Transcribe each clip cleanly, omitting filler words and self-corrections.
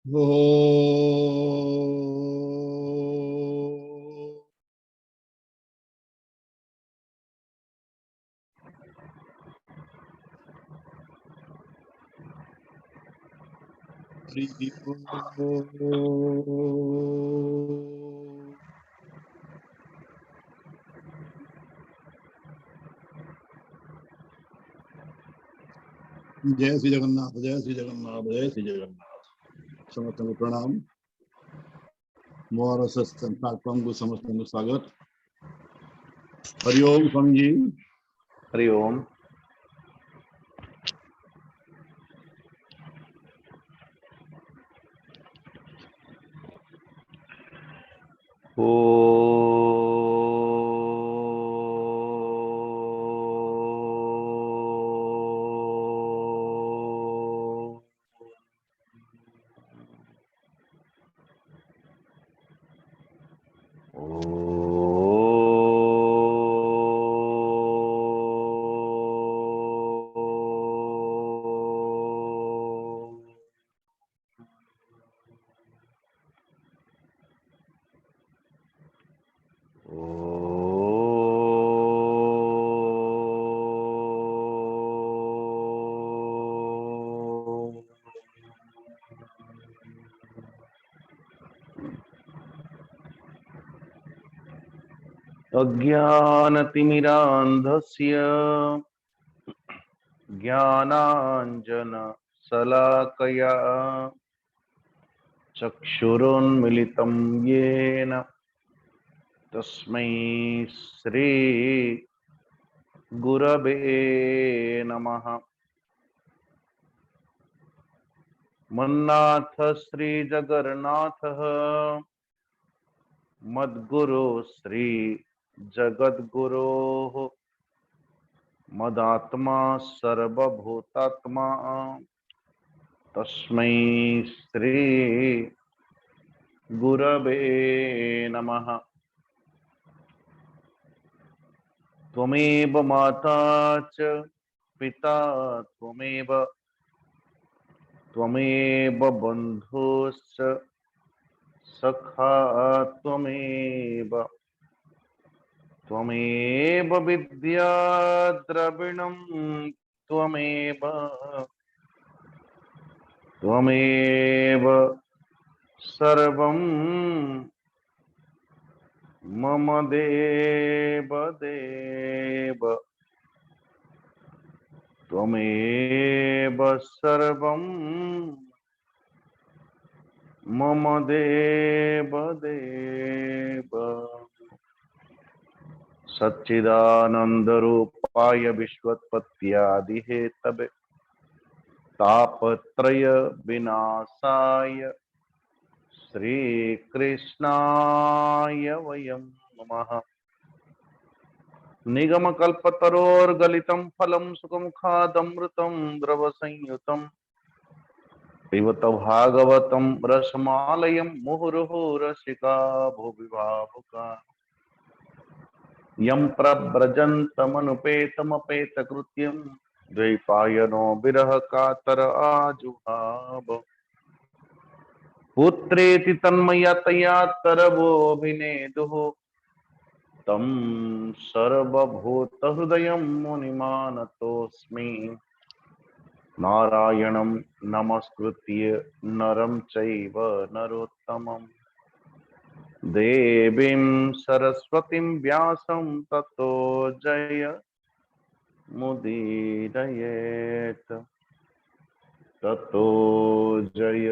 ओ हरि जय श्री जगन्नाथ, जय श्री जगन्नाथ, जय श्री जगन्नाथ। समस्त को प्रणाम। मोर संस्थापक को समस्त को स्वागत। हरिओम स्वामी जी। हरिओम। अज्ञानतिमिरान्धस्य ज्ञानाञ्जनशलाकया चक्षुरुन्मिलितं येन तस्मै श्री गुरवे नमः। मन्नाथ श्री जगन्नाथः मद्गुरो श्री जगद्गुरोः मदात्मा सर्वभूतात्मा तस्मै श्री गुरवे नमः। त्वमेव माता च पिता त्वमेव बन्धुश्च सखा त्वमेव विद्या द्रविणं त्वमेव सर्वं मम देव त्वमेव सर्वं मम देव सच्चिदानंदरूपाय विश्वोत्पत्त्यादिहेतवे तापत्रय विनाशाय श्रीकृष्णाय वयं नमः। निगमकल्पतरोर्गलितं फलं सुखमुखादमृतं द्रवसंयुतं पिबत भागवतं रसमालयं मुहुर्मुहुः रसिका भुवि भावुका यं प्रव्रजन्तमनुपेतमपेतकृत्यं द्वैपायनो विरह कातर आजुहाव पुत्रेति तन्मयतया तरवोऽभिनेदुः तं सर्वभूतहृदयं मुनिमानतोऽस्मि। नारायणं नमस्कृत्य नरं चैव नरोत्तमं देवीं सरस्वतीं व्यासं ततो जय मुदीरयेत् ततो जय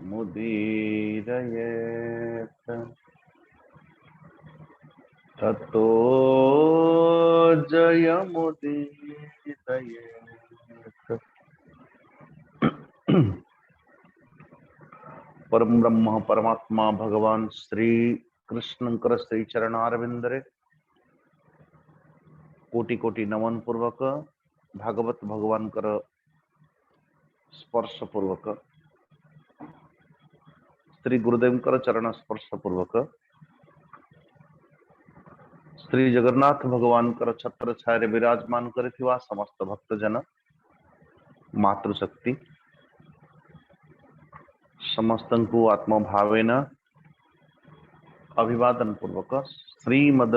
मुदीरयेत् ततो जय मुदीरयेत्। परम ब्रह्म परमात्मा भगवान श्री कृष्णकर श्री चरणारविंदरे कोटि कोटि नमन पूर्वक भागवत भगवान कर स्पर्श पूर्वक श्री गुरुदेव कर चरण स्पर्श पूर्वक श्री जगन्नाथ भगवान कर छत्र छाया विराजमान कर समस्त भक्तजन मातृशक्ति समस्तंकु आत्मभावेन अभिवादन पूर्वक श्रीमद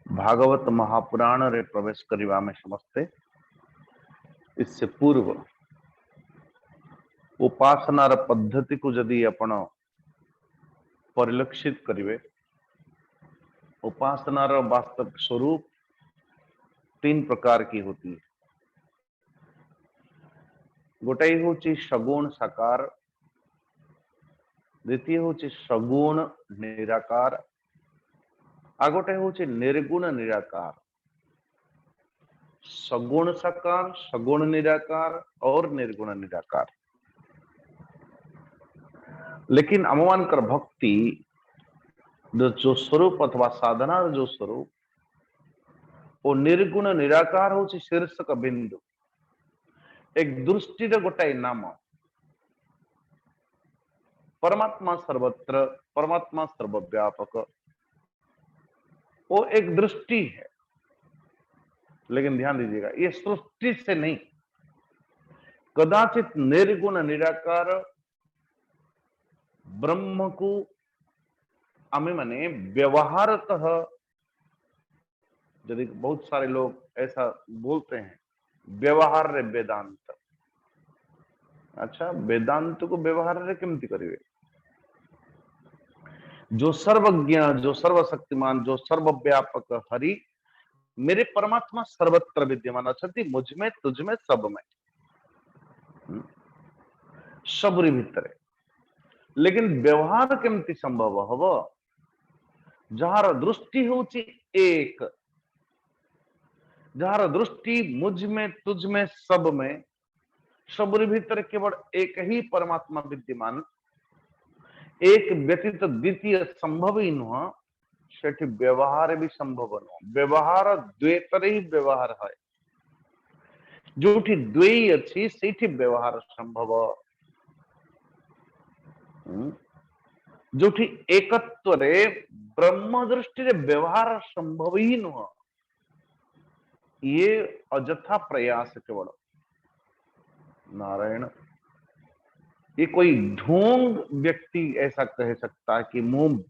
भागवत महापुराण रे प्रवेश करिवा में समस्ते। इससे पूर्व उपासनार पद्धति को यदि आपण परिलक्षित करिवे, उपासनार वास्तविक स्वरूप तीन प्रकार की होती है। गोटे होची सगुण साकार, द्वितीय होची सगुण निराकार, आ गोटे होची निर्गुण निराकार। सगुण साकार, सगुण निराकार और निर्गुण निराकार। लेकिन अमवानकर भक्ति जो स्वरूप अथवा साधना जो स्वरूप वो निर्गुण निराकार होची शीर्षक बिंदु, एक दृष्टि गोटाए नाम। परमात्मा सर्वत्र, परमात्मा सर्वव्यापक, वो एक दृष्टि है। लेकिन ध्यान दीजिएगा, ये सृष्टि से नहीं, कदाचित निर्गुण निराकार ब्रह्म को आमे माने व्यवहारतः, यदि बहुत सारे लोग ऐसा बोलते हैं व्यवहार रे वेदांत। अच्छा, वेदांत को व्यवहार रे केमती करिवे? जो सर्वज्ञ, जो सर्वशक्तिमान, जो सर्वव्यापक हरि मेरे परमात्मा सर्वत्र विद्यमान अच्छी, मुझ में, तुझ में, सब में, सबरी भितर। लेकिन व्यवहार केमती संभव हब? जार दृष्टि होची एक, जार दृष्टि मुझ में, तुझ में, सब में, सबरी भीतर केवल एक ही परमात्मा विद्यमान, एक व्यतीत द्वितीय संभव ही नुह, सेठी व्यवहार भी संभव नुह। व्यवहार द्वैतर ही व्यवहार है, जोठी द्वयी अच्छी सेठी व्यवहार संभव। जोठी एकत्व रे ब्रह्म दृष्टि रे व्यवहार संभव ही नुह। ये अजथा प्रयास केवल। नारायण, ये कोई ढोंग व्यक्ति ऐसा कह सकता है कि मुंह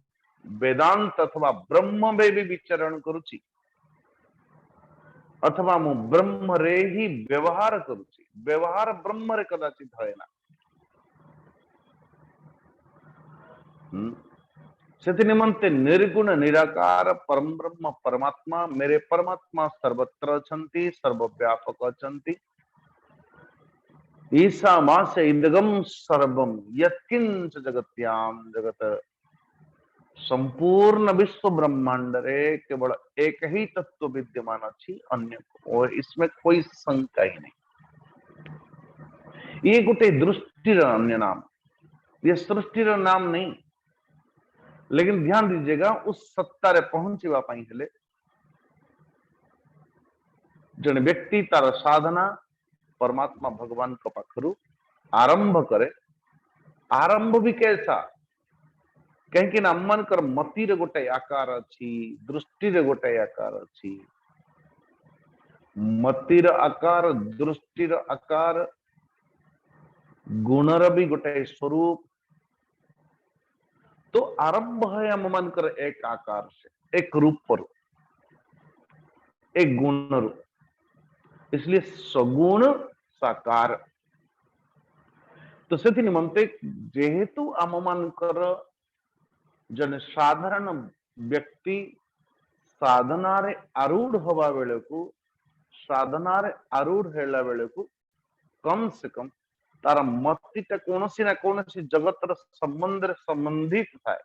वेदांत अथवा ब्रह्म में भी विचरण करुची, अथवा मु ब्रह्म रे ही व्यवहार करुची। व्यवहार ब्रह्म रे कदाचित है ना। से निमंते निर्गुण निराकार परम ब्रह्म परमात्मा, मेरे परमात्मा सर्वत्र अछंती, सर्वव्यापक अछंती। ईसा मासे इदगम सर्वम यत्किंच जगत्याम जगत, संपूर्ण विश्व ब्रह्मांड रे केवल एक ही तत्व विद्यमान अच्छी, अन्य और इसमें कोई शंका ही नहीं। ये गोटे दृष्टिर अन्य नाम, ये सृष्टिर नाम नहीं। लेकिन ध्यान दीजिएगा, उस सत्ता रे पहुंचवा पाई हेले जने व्यक्ति तार साधना परमात्मा भगवान के पाखरु आरंभ करे। आरंभ भी कैसा? कहीं आमकर मतिर गोटे आकार अच्छी, दृष्टि गोटे आकार अच्छी। मतिर आकार, दृष्टिर आकार, गुणर भी गोटे स्वरूप। तो आरंभ है आमकर एक आकार से, एक रूप पर, एक गुण रूप। इसलिए सगुण साकार। तो से निमंते जेहेतु आमकर जन साधारण व्यक्ति साधना रे आरूढ़ हवा बेले को, साधना रे आरूढ़ हेला बेले को कम से कम तार मतिटा कोनसी ना कोनसी जगत रे संबंध रे संबंधित थाए।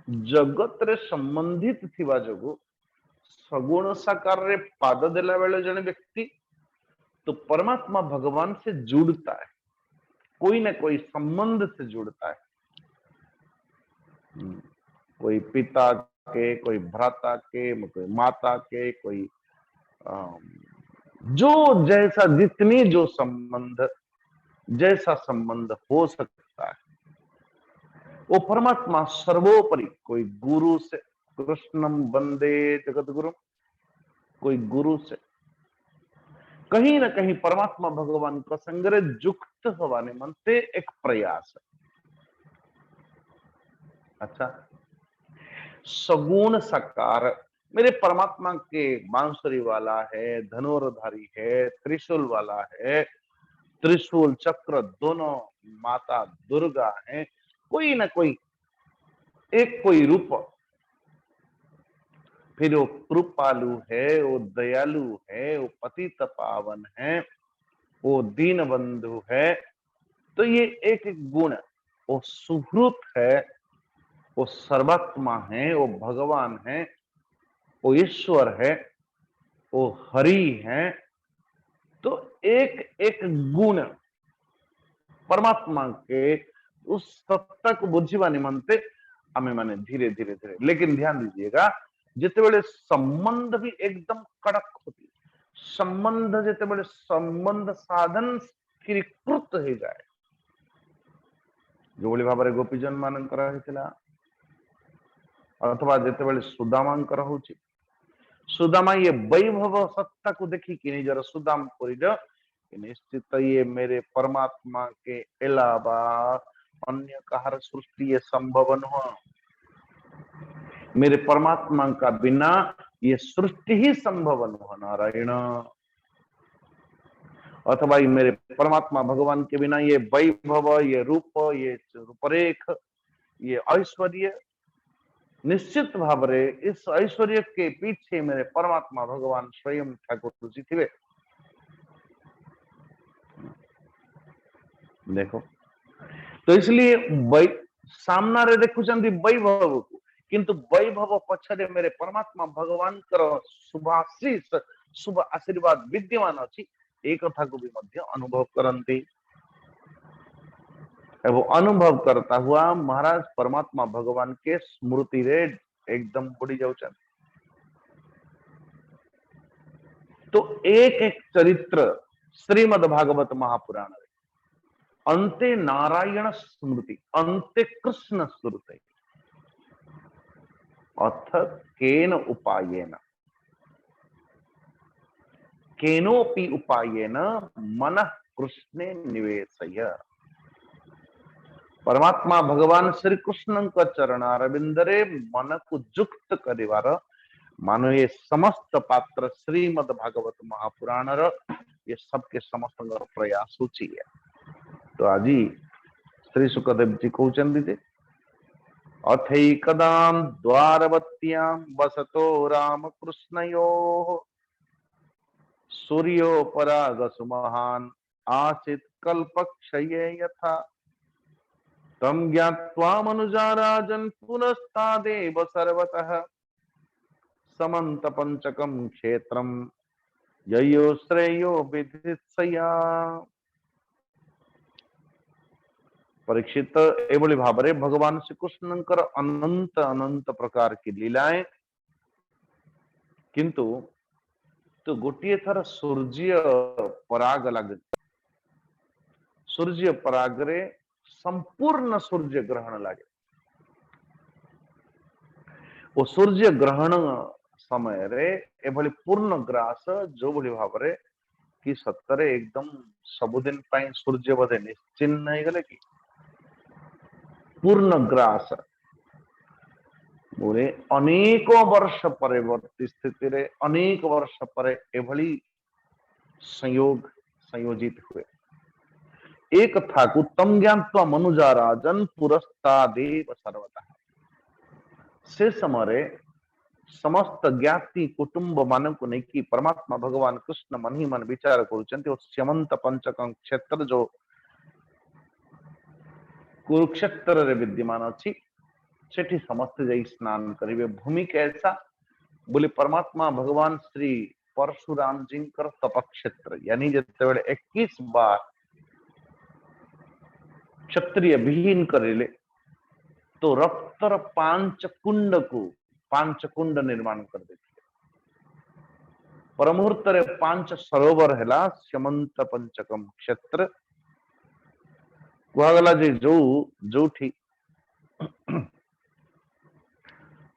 जगत रे संबंधित थिबा जोगु सगुण साकार रे पाद देला बेले जने व्यक्ति तो परमात्मा भगवान से जुड़ता है, कोई ना कोई संबंध से जुड़ता है। कोई पिता के, कोई भ्राता के, कोई माता के, कोई जो जैसा जितनी जो संबंध, जैसा संबंध हो सकता है, वो परमात्मा सर्वोपरि। कोई गुरु से, कृष्णम वंदे जगत गुरु, कोई गुरु से, कहीं ना कहीं परमात्मा भगवान का संग्रह जुक्त हवा निमंते एक प्रयास है। अच्छा, सगुण साकार मेरे परमात्मा के बांसुरी वाला है, धनुर्धारी है, त्रिशूल वाला है, त्रिशूल चक्र दोनों माता दुर्गा है, कोई ना कोई एक कोई रूप, फिर वो कृपालु है, वो दयालु है, वो पतित पावन है, वो दीन बंधु है। तो ये एक एक गुण, वो सुहृत है, वो सर्वात्मा है, वो भगवान है, वो ईश्वर है, वो हरि है। तो एक एक गुण परमात्मा के उस सत्ता को बुझीवा निमंते आमे माने धीरे धीरे धीरे, लेकिन ध्यान दीजिएगा जितेबेले संबंध भी एकदम कड़क होती, संबंध जितेबेले संबंध साधन स्थिरीकृत हो जाए, जो भाव में गोपीजन मानकर होता, अथवा जितेबेले सुदामांकर होची, सुदामा ये वैभव सत्ता को देखिकी निजर सुदाम कर निश्चित ये मेरे परमात्मा के अलावा अन्य कहार सृष्टि ये संभव न, मेरे परमात्मा का बिना ये सृष्टि ही संभव न, नारायण। अथवा ये मेरे परमात्मा भगवान के बिना ये वैभव, ये रूप, ये रूपरेख, ये ऐश्वर्य, निश्चित भाव रे इस ऐश्वर्य के पीछे मेरे परमात्मा भगवान स्वयं ठाकुर जी थे। देखो, तो इसलिए सामना रे देखु वैभव को, किंतु वैभव पछरे मेरे परमात्मा भगवान कर शुभाशीष शुभ आशीर्वाद विद्यमान अच्छी, एक कथा को भी मध्य अनुभव करती। वो अनुभव करता हुआ महाराज परमात्मा भगवान के स्मृति रे एकदम बुड़ी जाऊ। तो एक एक चरित्र श्रीमद् भागवत महापुराण रे अंते नारायण स्मृति, अंते कृष्ण स्मृति, अथ केन उपायेन, केनोपि उपायेन मनः कृष्णे निवेशय। परमात्मा भगवान श्री कृष्ण का चरणारविंदरे मन को जुक्त करिवार मानो ये समस्त पात्र श्रीमद् भागवत महापुराण ये सबके समस्त प्रयास सूची है। तो आज श्री सुखदेव जी कहते अथैकदां द्वारवत्यां वसतो राम कृष्णयोः सूर्योपरागसु महान् आसीत् कल्पक्षये यथा तम ज्ञात्वा मनुजा राजन् पुनस्तादेव सर्वतः समन्त पंचकं क्षेत्रं ययो श्रेयो विधित्सया। परीक्षित एभली भाव रे भगवान श्री कृष्णंकर अनंत अनंत प्रकार की लीलाएं, किंतु तो गोटे थर सूर्य पराग लगे, सूर्य पराग रे संपूर्ण सूर्य ग्रहण लगे, वो सूर्य ग्रहण समय रे एभली पूर्ण ग्रास जो भली भाव रे कि सत्तरे एकदम सबुदिन पाई सूर्य बोधे निश्चिन्न हो गले कि पूर्ण ग्रास बोले अनेकों वर्ष परवर्ती स्थिति रे अनेक वर्ष पर एभली संयोग संयोजित हुए। एक था को तम ज्ञात्वा मनुजा राजन पुरस्तादेव सर्वतः, से समय समस्त ज्ञाति कुटुंब मान को नहीं कि परमात्मा भगवान कृष्ण मन ही मन विचार कर स्यमंत पंचक क्षेत्र जो कुरुक्षेत्र रे विद्यमान अच्छी सेठी समस्त जाई स्नान करिवे। भूमि कैसा बोले परमात्मा भगवान श्री परशुराम जी कर तपक्षेत्र, यानी जिते 21 बार क्षत्रिय विहीन करेले तो रक्तर पांच कुंड निर्माण कर देते। परमुहूर्त रे 5 सरोवर है स्यमंत पंचकम क्षेत्र कहगला जे जो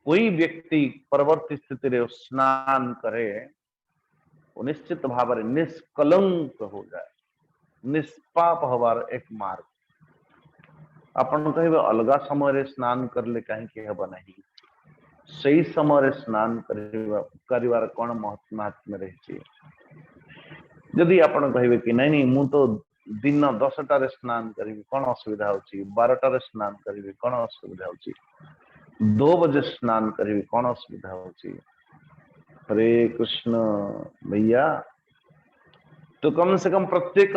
कोई व्यक्ति परवर्ती स्थिति रे स्नान करे वो निश्चित भाव में निष्कलंक हो जाए, निष्पाप हवार एक मार्ग। आपण कहे अलगा समय स्नान करले कहीं हम ना, सही समय स्नान करिवार कौन महात्म्य रही। जदि आपण कहे कि नहीं नहीं मु तो दिन 10टार स्नान करी कौन असुविधा हो, 12टार स्नान करी कौन असुविधा हो, 2 बजे स्नान करी कौन असुविधा हो। हरे कृष्ण भैया, तो कम से कम प्रत्येक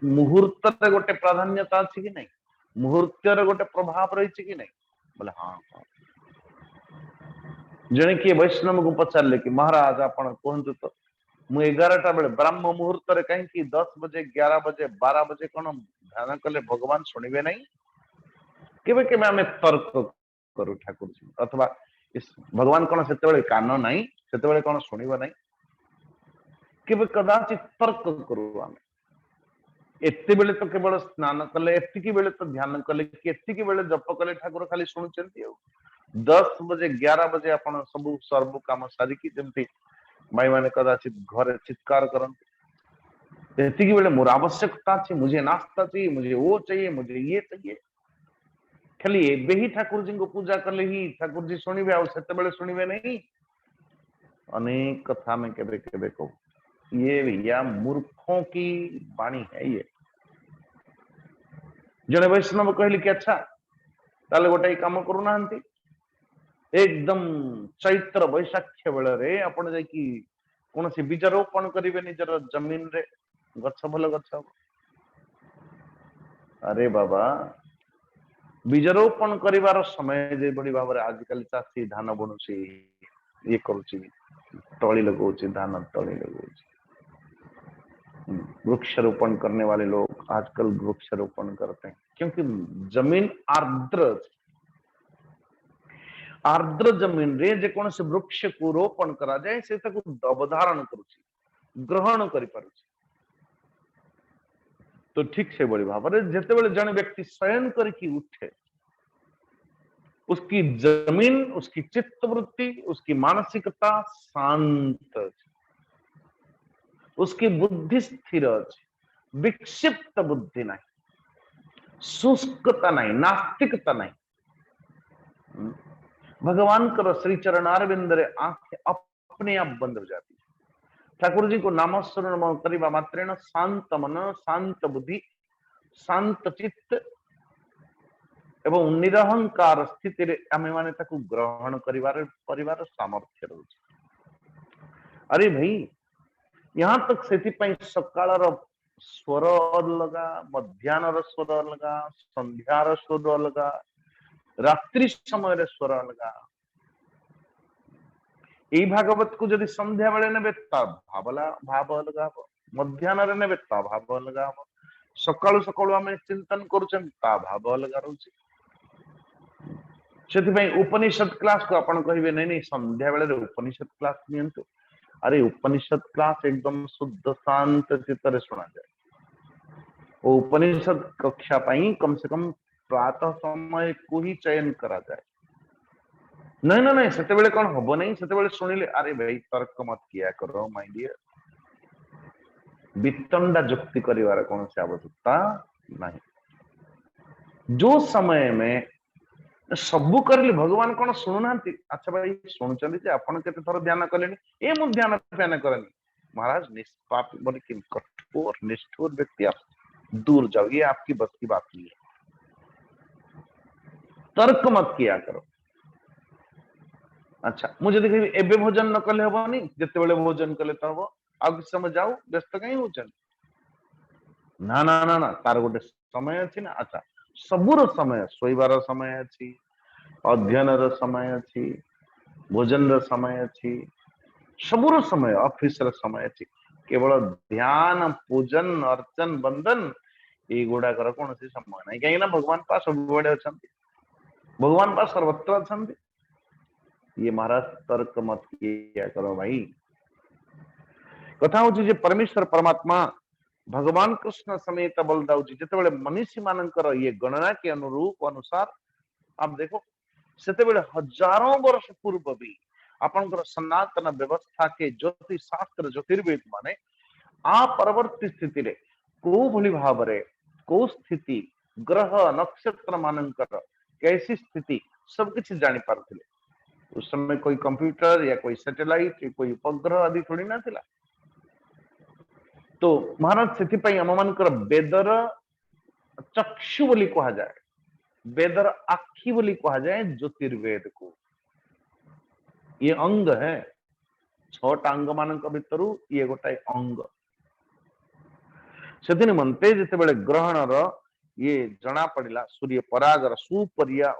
मुहूर्त गोटे प्राधान्यता अच्छी कि नहीं, मुहूर्त गोटे प्रभाव रही कि नहीं। बोले हाँ हाँ। जने किए वैष्णव को पचारे कि महाराज आपण कहतु तो मु 11टा बेले ब्राह्म मुहूर्त कहीं 10 बजे 11 बजे 12 बजे कौन ध्यान कले भगवान शुणवे नहीं। केबे केबे आमे तर्क करू ठाकुर जी, अथवा भगवान कौन से कान नहीं से कौन शुणव नहीं, केबे कदाचित तर्क करू आमे। एत्ते बेले तो केवल स्नान कले, एतिकी बेले तो ध्यान कले, कि एतिकी बेले जप कले ठाकुर खाली शुणुचंती। 10 बजे 11 बजे आपण सब सर्व काम सारिकी जमती माई माने कदाचित घरे चित्कार करते, एतिकी बेले मोर आवश्यकता अच्छी, मुझे नाश्ता चाहिए, मुझे वो चाहिए, मुझे ये चाहिए। खाली एबे ही ठाकुर जी को पूजा कले ही ठाकुर जी शुणवे, आ सेते बेले शुणवे नहीं। अनेक कथा में केबे केबे कहूं, ये भैया मूर्खों की वाणी है। ये जने वैष्णव कहली कि अच्छा ताले गोटे काम करू ना, एकदम चैत्र बैशाख्य बेले रे आपण जाकी कौन सी बीज रोपण करेंगे निजर जमीन रे, गछ भल गछ। अरे बाबा, बीज रोपण करिवार समय जे बड़ी भाव में आजिकल चाषी धान बुणुची, ये करुची, तली लगौची, धान तली लगौची। वृक्षारोपण करने वाले लोग आजकल वृक्षारोपण करते हैं, क्योंकि जमीन आर्द्र, आर्द्र जमीन रे जे कौन से वृक्ष को रोपण करा जाए से अवधारण करुची, ग्रहण करि पारुची। तो ठीक से बड़ी भाव में जिते बड़े जन व्यक्ति शयन करके उठे, उसकी जमीन, उसकी चित्तवृत्ति, उसकी मानसिकता शांत, उसकी बुद्धि स्थिर, विक्षिप्त बुद्धि नहीं, शुष्कता नहीं, नास्तिकता नहीं। भगवान कर श्री चरणारविंद रे आंखें अपने आप बंद हो जाती। ठाकुर जी को नामस्मरण करने मात्रेण शांत मन, शांत बुद्धि, शांत चित्त एवं निरहंकार स्थिति रे आमे माने ताकू ग्रहण करिवार सामर्थ्य रहुछि। अरे भाई, यहाँ तक से सकाळ स्वर अलगा, मध्याह्न स्वर अलगा, संध्यार स्वर अलगा, रात्रि समय स्वर अलगा। यही भागवत को जदि संध्या बेले नेबे भाव अलगा हम, मध्याह्न नेबे भाव अलगा हम, सकाळु सकाळु आमे चिंतन करूछन ता भाव अलगा रहउछि। से उपनिषद क्लास को आपण कहिबे नहीं नहीं संध्या बेले उपनिषद क्लास नियंतु। अरे उपनिषद क्लास एकदम शुद्ध शांत चित्त सुना जाए। वो उपनिषद कक्षा पाई कम से कम प्रातः समय को ही चयन करा जाए। नहीं ना नहीं से कौन हम नहीं, से शुणिले अरे भाई तर्क मत किया करो माय डियर, वितंडा जुक्ति करिवार कौन सी आवश्यकता नहीं। जो समय में सबू करले भगवान कौन शुणुना। अच्छा भाई शुणुचंदी आपण केते थर ध्यान कलेनी, ए मु ध्यान करनी। महाराज निष्पाप बोले कि कठोर निष्ठुर व्यक्ति आप दूर जाओ, ये आपकी बस की बात नहीं है। तर्क मत किया करो। अच्छा मुझे देखिए एबे भोजन न कले हबनी, जते बेले भोजन कले तो हबो, आग समय जाओ व्यस्त कहीं होचन ना ना ना ना, तार गोटे समय अछि ना। अच्छा सबुर समय, सोइबार समय अछि, अध्ययन समय अच्छी, भोजन समय अच्छी, सबुर समय, ऑफिस समय अच्छी। केवल ध्यान पूजन अर्चन बंधन ये गुड़ा कर कौन सी समय नहीं, कहीं ना भगवान पास सब बड़े अच्छा, भगवान पास सर्वत्र अच्छा। ये महाराज तर्क मत किया करो भाई। कथा हूँ परमेश्वर परमात्मा भगवान कृष्ण समेत बलदाऊ जी जिते मनीषी मानकर ये गणना के अनुरूप अनुसार आप देखो, से हजारों वर्ष पूर्व भी आपनकर सनातन व्यवस्था के ज्योतिष शास्त्र ज्योतिर्वेद माने आ परवर्ती स्थिति रे को भली भाबरे को स्थिति ग्रह नक्षत्र मानकर कैसी स्थिति सब किसी जानी पारथिले। उस समय कोई कंप्यूटर या कोई सैटेलाइट या कोई उपग्रह आदि थोड़ी ना थिला। तो महाराज से आम मानकर वेदर चक्षु बोली कहा जाए, वेदर आखि बोली कहा जाए ज्योतिर्वेद को। ये अंग है, 6टा अंग मान भितर ये गोटाए अंग। से निमंते जिते ग्रहणर ये जना पड़ा सूर्य परागर सुपरिया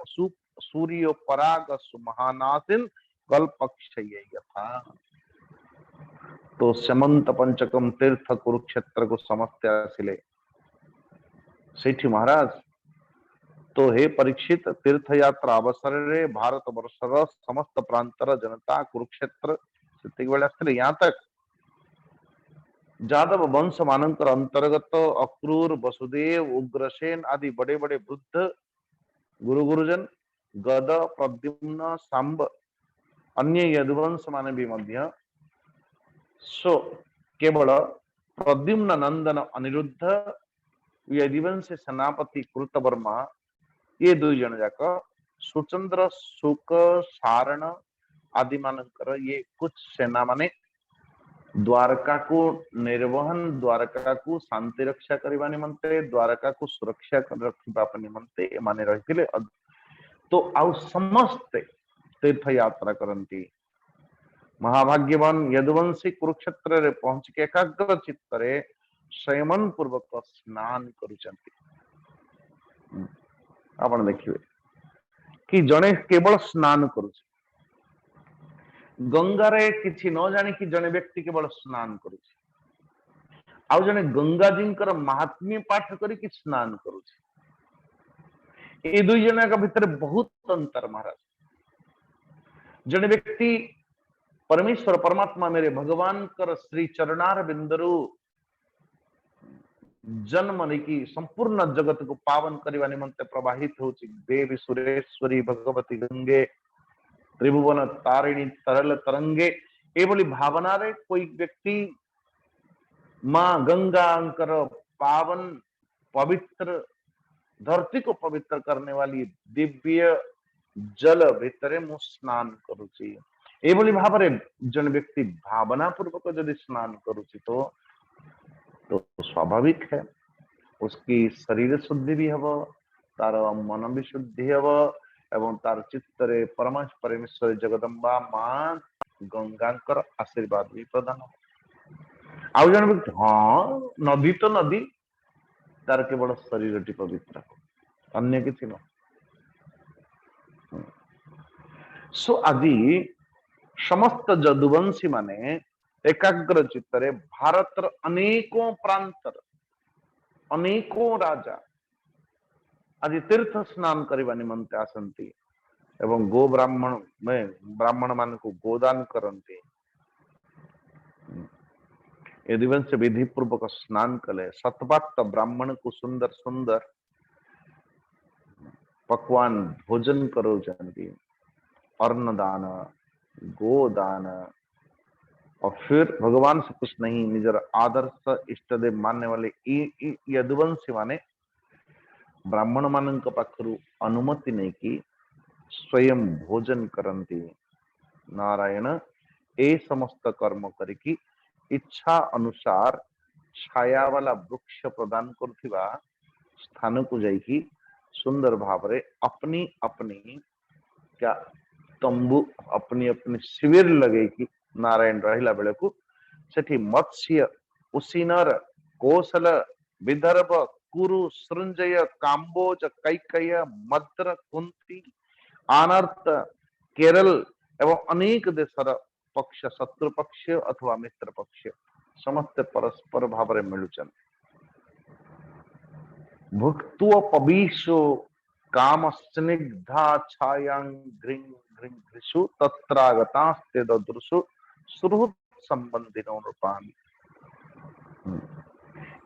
सूर्य पराग सुमहानासिन कल्पक्षय यथा। तो समंत पंचकम तीर्थ कुरुक्षेत्र को समस्ते आसिले सेठी महाराज। तो हे परीक्षित तीर्थ यात्रा अवसर रे भारत वर्षर समस्त प्रांतर जनता कुरुक्षेत्र से यहाँ तक जादव वंश मानकर अंतर्गत अक्रूर वसुदेव उग्रसेन आदि बड़े बड़े वृद्ध गुरु गुरुजन गद प्रद्युम्न सांब अन्य यदुवंश माने भी मध्य सो केवल प्रद्युम्न नंदन अनिरुद्ध यदुवंश सेनापति कृतवर्मा ये 2 जन जाक सुचंद्र सुक सारण आदि मानकर ये कुछ सेना माने द्वारका को निर्वहन द्वारका को शांति रक्षा करने निमंते द्वारका को सुरक्षा रखा निमंते माने रही। तो आउ समस्ते तीर्थ यात्रा करती। महाभाग्यवान यदुवंशी कुरुक्षेत्र रे पहुंच के एकाग्र चित्तरे संयमन पूर्वक स्नान करुचंती। आपण देखिए कि जड़े केवल स्नान करुच गंगारे किसी न जानी कि जड़े व्यक्ति केवल स्नान करुच आउ जड़े गंगा जी महात्म्य पाठ करी स्नान करुच। ये 2 जन का भितर बहुत अंतर महाराज। जड़े व्यक्ति परमेश्वर परमात्मा मेरे भगवान कर श्री चरणार बिंदरु जन्म नहीं संपूर्ण जगत को पावन करने निमंते प्रवाहित हो देवी सुरेश्वरी भगवती गंगे त्रिभुवन तारिणी तरल तरंगे ये भावना रे कोई व्यक्ति मां गंगा अंकर पावन पवित्र धरती को पवित्र करने वाली दिव्य जल भितर मु स्नान करुची ये भाव रे जन व्यक्ति भावना पूर्वक यदि स्नान करुची तो स्वाभाविक है उसकी शरीर शुद्धि भी हब तार मन भी शुद्धि हब एवं तार चित्तरे परमेश्वर जगदम्बा मां गंगांकर आशीर्वाद भी प्रदान हो। आउ जन व्यक्ति हाँ नदी तो नदी तार केवल शरीर टी पवित्र अन्य किसी न। सो आदि समस्त यदुवंशी माने एकाग्र चित्तरे भारतर अनेकों प्रांतर अनेकों राजा आदि तीर्थ स्नान करने निमंते आसंती एवं गो ब्राह्मण में ब्राह्मण मान को गोदान करते। यदुवंश विधि पूर्वक स्नान कले सतपात ब्राह्मण को सुंदर सुंदर पकवान भोजन करो जानती अन्नदान गोदान और फिर भगवान से कुछ नहीं निजर आदर्श इष्ट देव मानने वाले यदुवंशी माने ब्राह्मण मान पाखरु अनुमति नहीं कि स्वयं भोजन करती नारायण ए समस्त कर्म करिकी इच्छा अनुसार छाया वाला वृक्ष प्रदान करथिबा स्थान को जाइकी सुंदर भाव रे अपनी अपनी क्या तंबू अपनी अपनी शिविर लगे कि नारायण रहिला बेले को सेठी मत्स्य उसीनर कौशल विदर्भ कुरु सृंजय काम्बोज कैकय मद्र कुंती आनर्त केरल एवं अनेक देशर पक्ष शत्रु पक्ष अथवा मित्र पक्ष समस्त परस्पर भाव रे मिलुचन भुक्त्व पबीशो काम स्निग्धा छायां ग्रिंग ग्रिंग घृषु तत्रागतास्ते ददृशु सुहृद संबंधिनो नृपामि।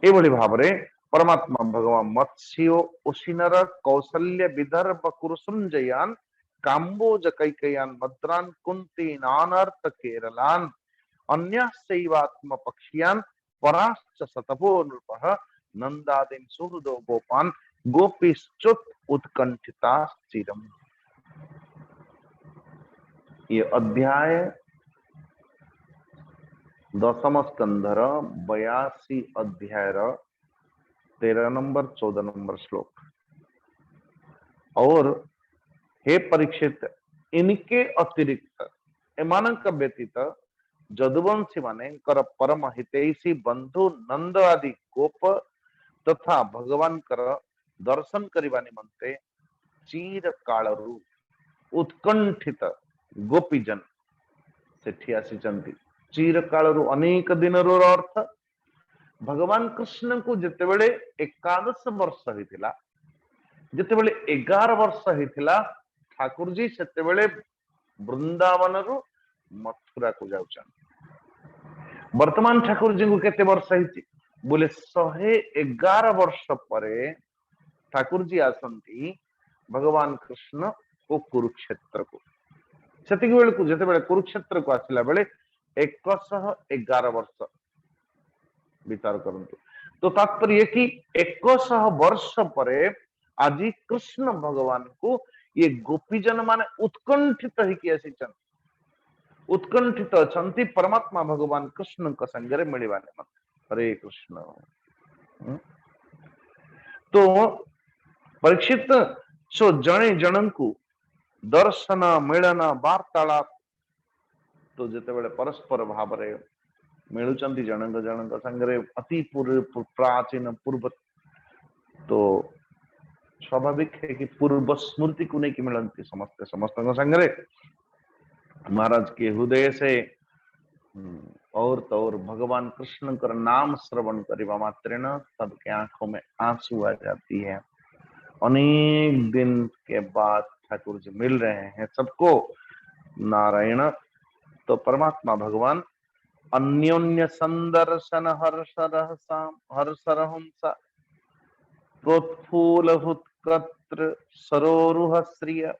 ये भाव रे परमात्मा भगवान मत्स्य उसीनर कौशल्य विदर्भ कुरुसुंजयान काम्बोज कैकयान भद्रान कुंती नानर्थ केरलान अन्यस्यैवात्म पक्षियान पराश्च सतपो नृपः नंदादीन सुहृदो गोपान गोपीश्चुत उत्कंठिता चिरम। ये अध्याय 10 स्कंधर 82 अध्याय 13 नंबर 14 नंबर श्लोक। और हे परीक्षित, इनके अतिरिक्त एमानक व्यतीत जदुवंशी माने परम हितैषी बंधु नंद आदि गोप तथा भगवान कर दर्शन करने निमंते चीर कालरू उत्कंठित गोपीजन सेठी आसीचंती। चीर कालरू अनेक दिन अर्थ भगवान कृष्ण को जितेबेले 11 वर्ष होइतिला, जितेबेले 11 वर्ष होइतिला ठाकुर जी सेतेबेले वृंदावन रु मथुरा को जाउछन। वर्तमान ठाकुर जी को केते वर्ष होइछि बोले 111 वर्ष परे ठाकुर जी आसंती भगवान कृष्ण को कुरुक्षेत्र को। सेतिक बेले को जेतेबेले कुरुक्षेत्र को आसिला बेले 111 वर्ष विचार करंतु। तो तात्पर्य कि 100 वर्ष परे आज कृष्ण भगवान को ये गोपीजन माने उत्कंठित होइकी आसीचन, उत्कंठित अछंती परमात्मा भगवान कृष्ण का संगरे मिलिबाने मत। हरे कृष्ण। तो परीक्षित सो जणे जनंकु दर्शन मिलन वार्तालाप तो जेतेबेले परस्पर भाव रे मिलुचंती जनक जनक संगरे अति पूर्व प्राचीन पूर्व, तो स्वाभाविक है कि पूर्व स्मृति को नहीं मिलती समस्त समस्त संगरे महाराज के हृदय से और तो और भगवान कृष्ण का नाम श्रवण करवा मात्र न सबके आंखों में आंसू आ जाती है। अनेक दिन के बाद ठाकुर जी मिल रहे हैं सबको नारायण। तो परमात्मा भगवान अन्योन्य संदर्शन हर्षरहंसा प्रोत्फूलहुत्कत्र सरोरुह श्रिय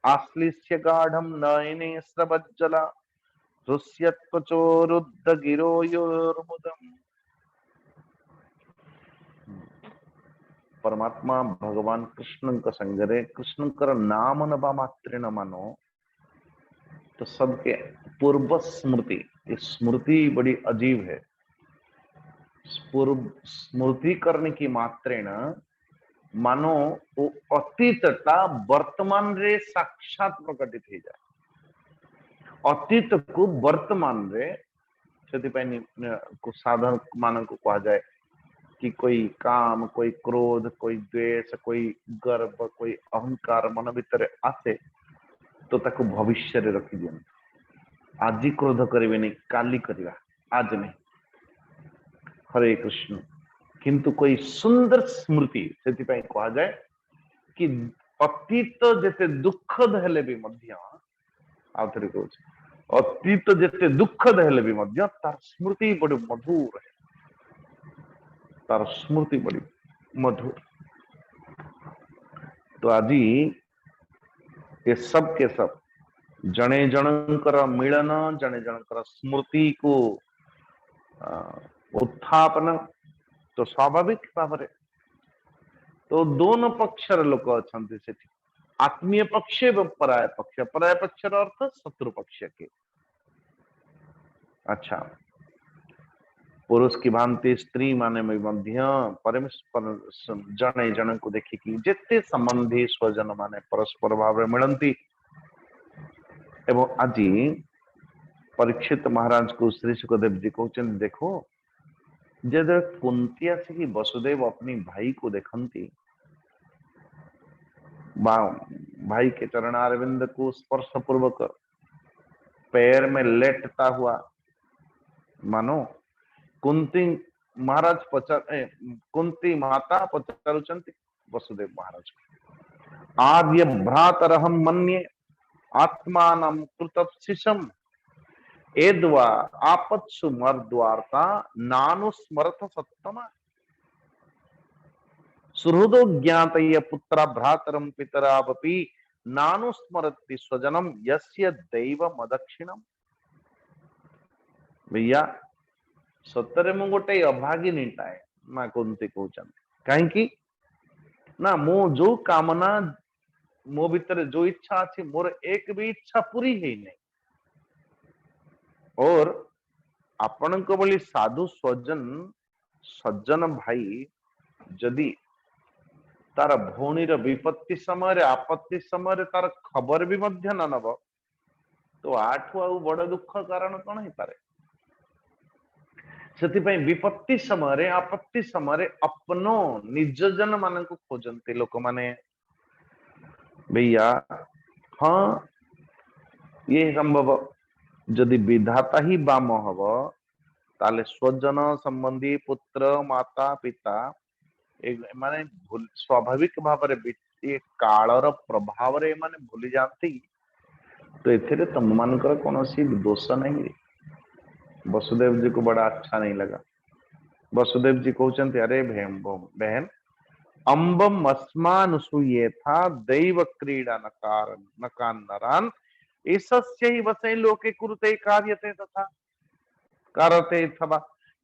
आश्लिष्य गाढ़म नयने स्रवज्जला रुष्यत्वचोरुद्ध गिरोयोर्मुदम। परमात्मा भगवान कृष्ण का संगरे कृष्ण कर नाम नबा मात्र न मानो तो सबके पूर्व स्मृति, स्मृति बड़ी अजीब है। पूर्व स्मृति करने की मात्रे न मानो वो अतीतटा वर्तमान रे साक्षात प्रकटित हो जाए। अतीत को वर्तमान रे को साधन मान को कहा जाए कि कोई काम, कोई क्रोध, कोई द्वेष, कोई गर्व, कोई अहंकार मन भीतर आसे तो ताको भविष्य रे रखी दियन। आज क्रोध करिवे नहीं, काली करिवा, आज नहीं। हरे कृष्ण। किंतु कोई सुंदर स्मृति से कहा जाए कि अतीत जेते दुखद हेले भी मध्य आउथरे कहूँ अतीत जेते दुखद हेले भी मध्य तार स्मृति बड़ी मधुर है, तार स्मृति बड़ी मधुर। तो आज ये सब के सब जने जनकर मिलन, जने जनकर स्मृति को उत्थापन तो स्वाभाविक भाव रे तो दोनों पक्षर लोक अच्छे से आत्मीय पक्ष एवं पराय पक्ष। पराय पक्ष अर्थ शत्रु पक्ष के। अच्छा, पुरुष की भांति स्त्री माने मध्य परमेश्वर जने जन को देखिकी जेते संबंधी स्वजन माने परस्पर भाव मिलती। एवं आज परीक्षित महाराज को श्री सुखदेव जी कहते देखो जब कुंती आसिकी वसुदेव अपनी भाई को देखती, भाई के चरणारविंद को स्पर्श पूर्वक पैर में लेटता हुआ मानो कुंती महाराज कुंती माता पचारुचंती वसुदेव महाराज को आद्य भ्रातरहम मन्ये आत्मानं कृतशिशम एद्वा आपत्सु मर्द्वार्ता नानुस्मरथ सत्तमा सुहृदो ज्ञातय पुत्रा भ्रातरम पितरावपि नानुस्मरति स्वजनम यस्य दैव मदक्षिणम। भैया सतरे मु गोटे अभागिनीटाए माँ कुंती कहते कहीं ना मो जो कामना मो भीतर जो इच्छा अच्छी मोर एक भी इच्छा पूरी है नहीं। और आपण भली साधु स्वजन सज्जन भाई जदि तार भौणीर विपत्ति समय आपत्ति समय तार खबर भी मध्य न नब तो आठू आउ बड़ दुख कारण कौन ही पारे। से विपत्ति समय आपत्ति समय अपनो निज जन मान खोजते लोक माने भैया। हाँ ये संभव जदि विधाता ही बाम हम ताले स्वजन संबंधी पुत्र माता पिता माने स्वाभाविक भाव कालर प्रभाव रे माने भूली जाती तो एथिरे तुम मानकर कौन दोष नहीं। वसुदेव जी को बड़ा अच्छा नहीं लगा। वसुदेव जी कहते अरे बहन अम्बम अस्मानुसूये था दैव क्रीड़ा नकान नरान ईशस्य ही वसै लोके कुरुते कार्यते तथा कारते अथवा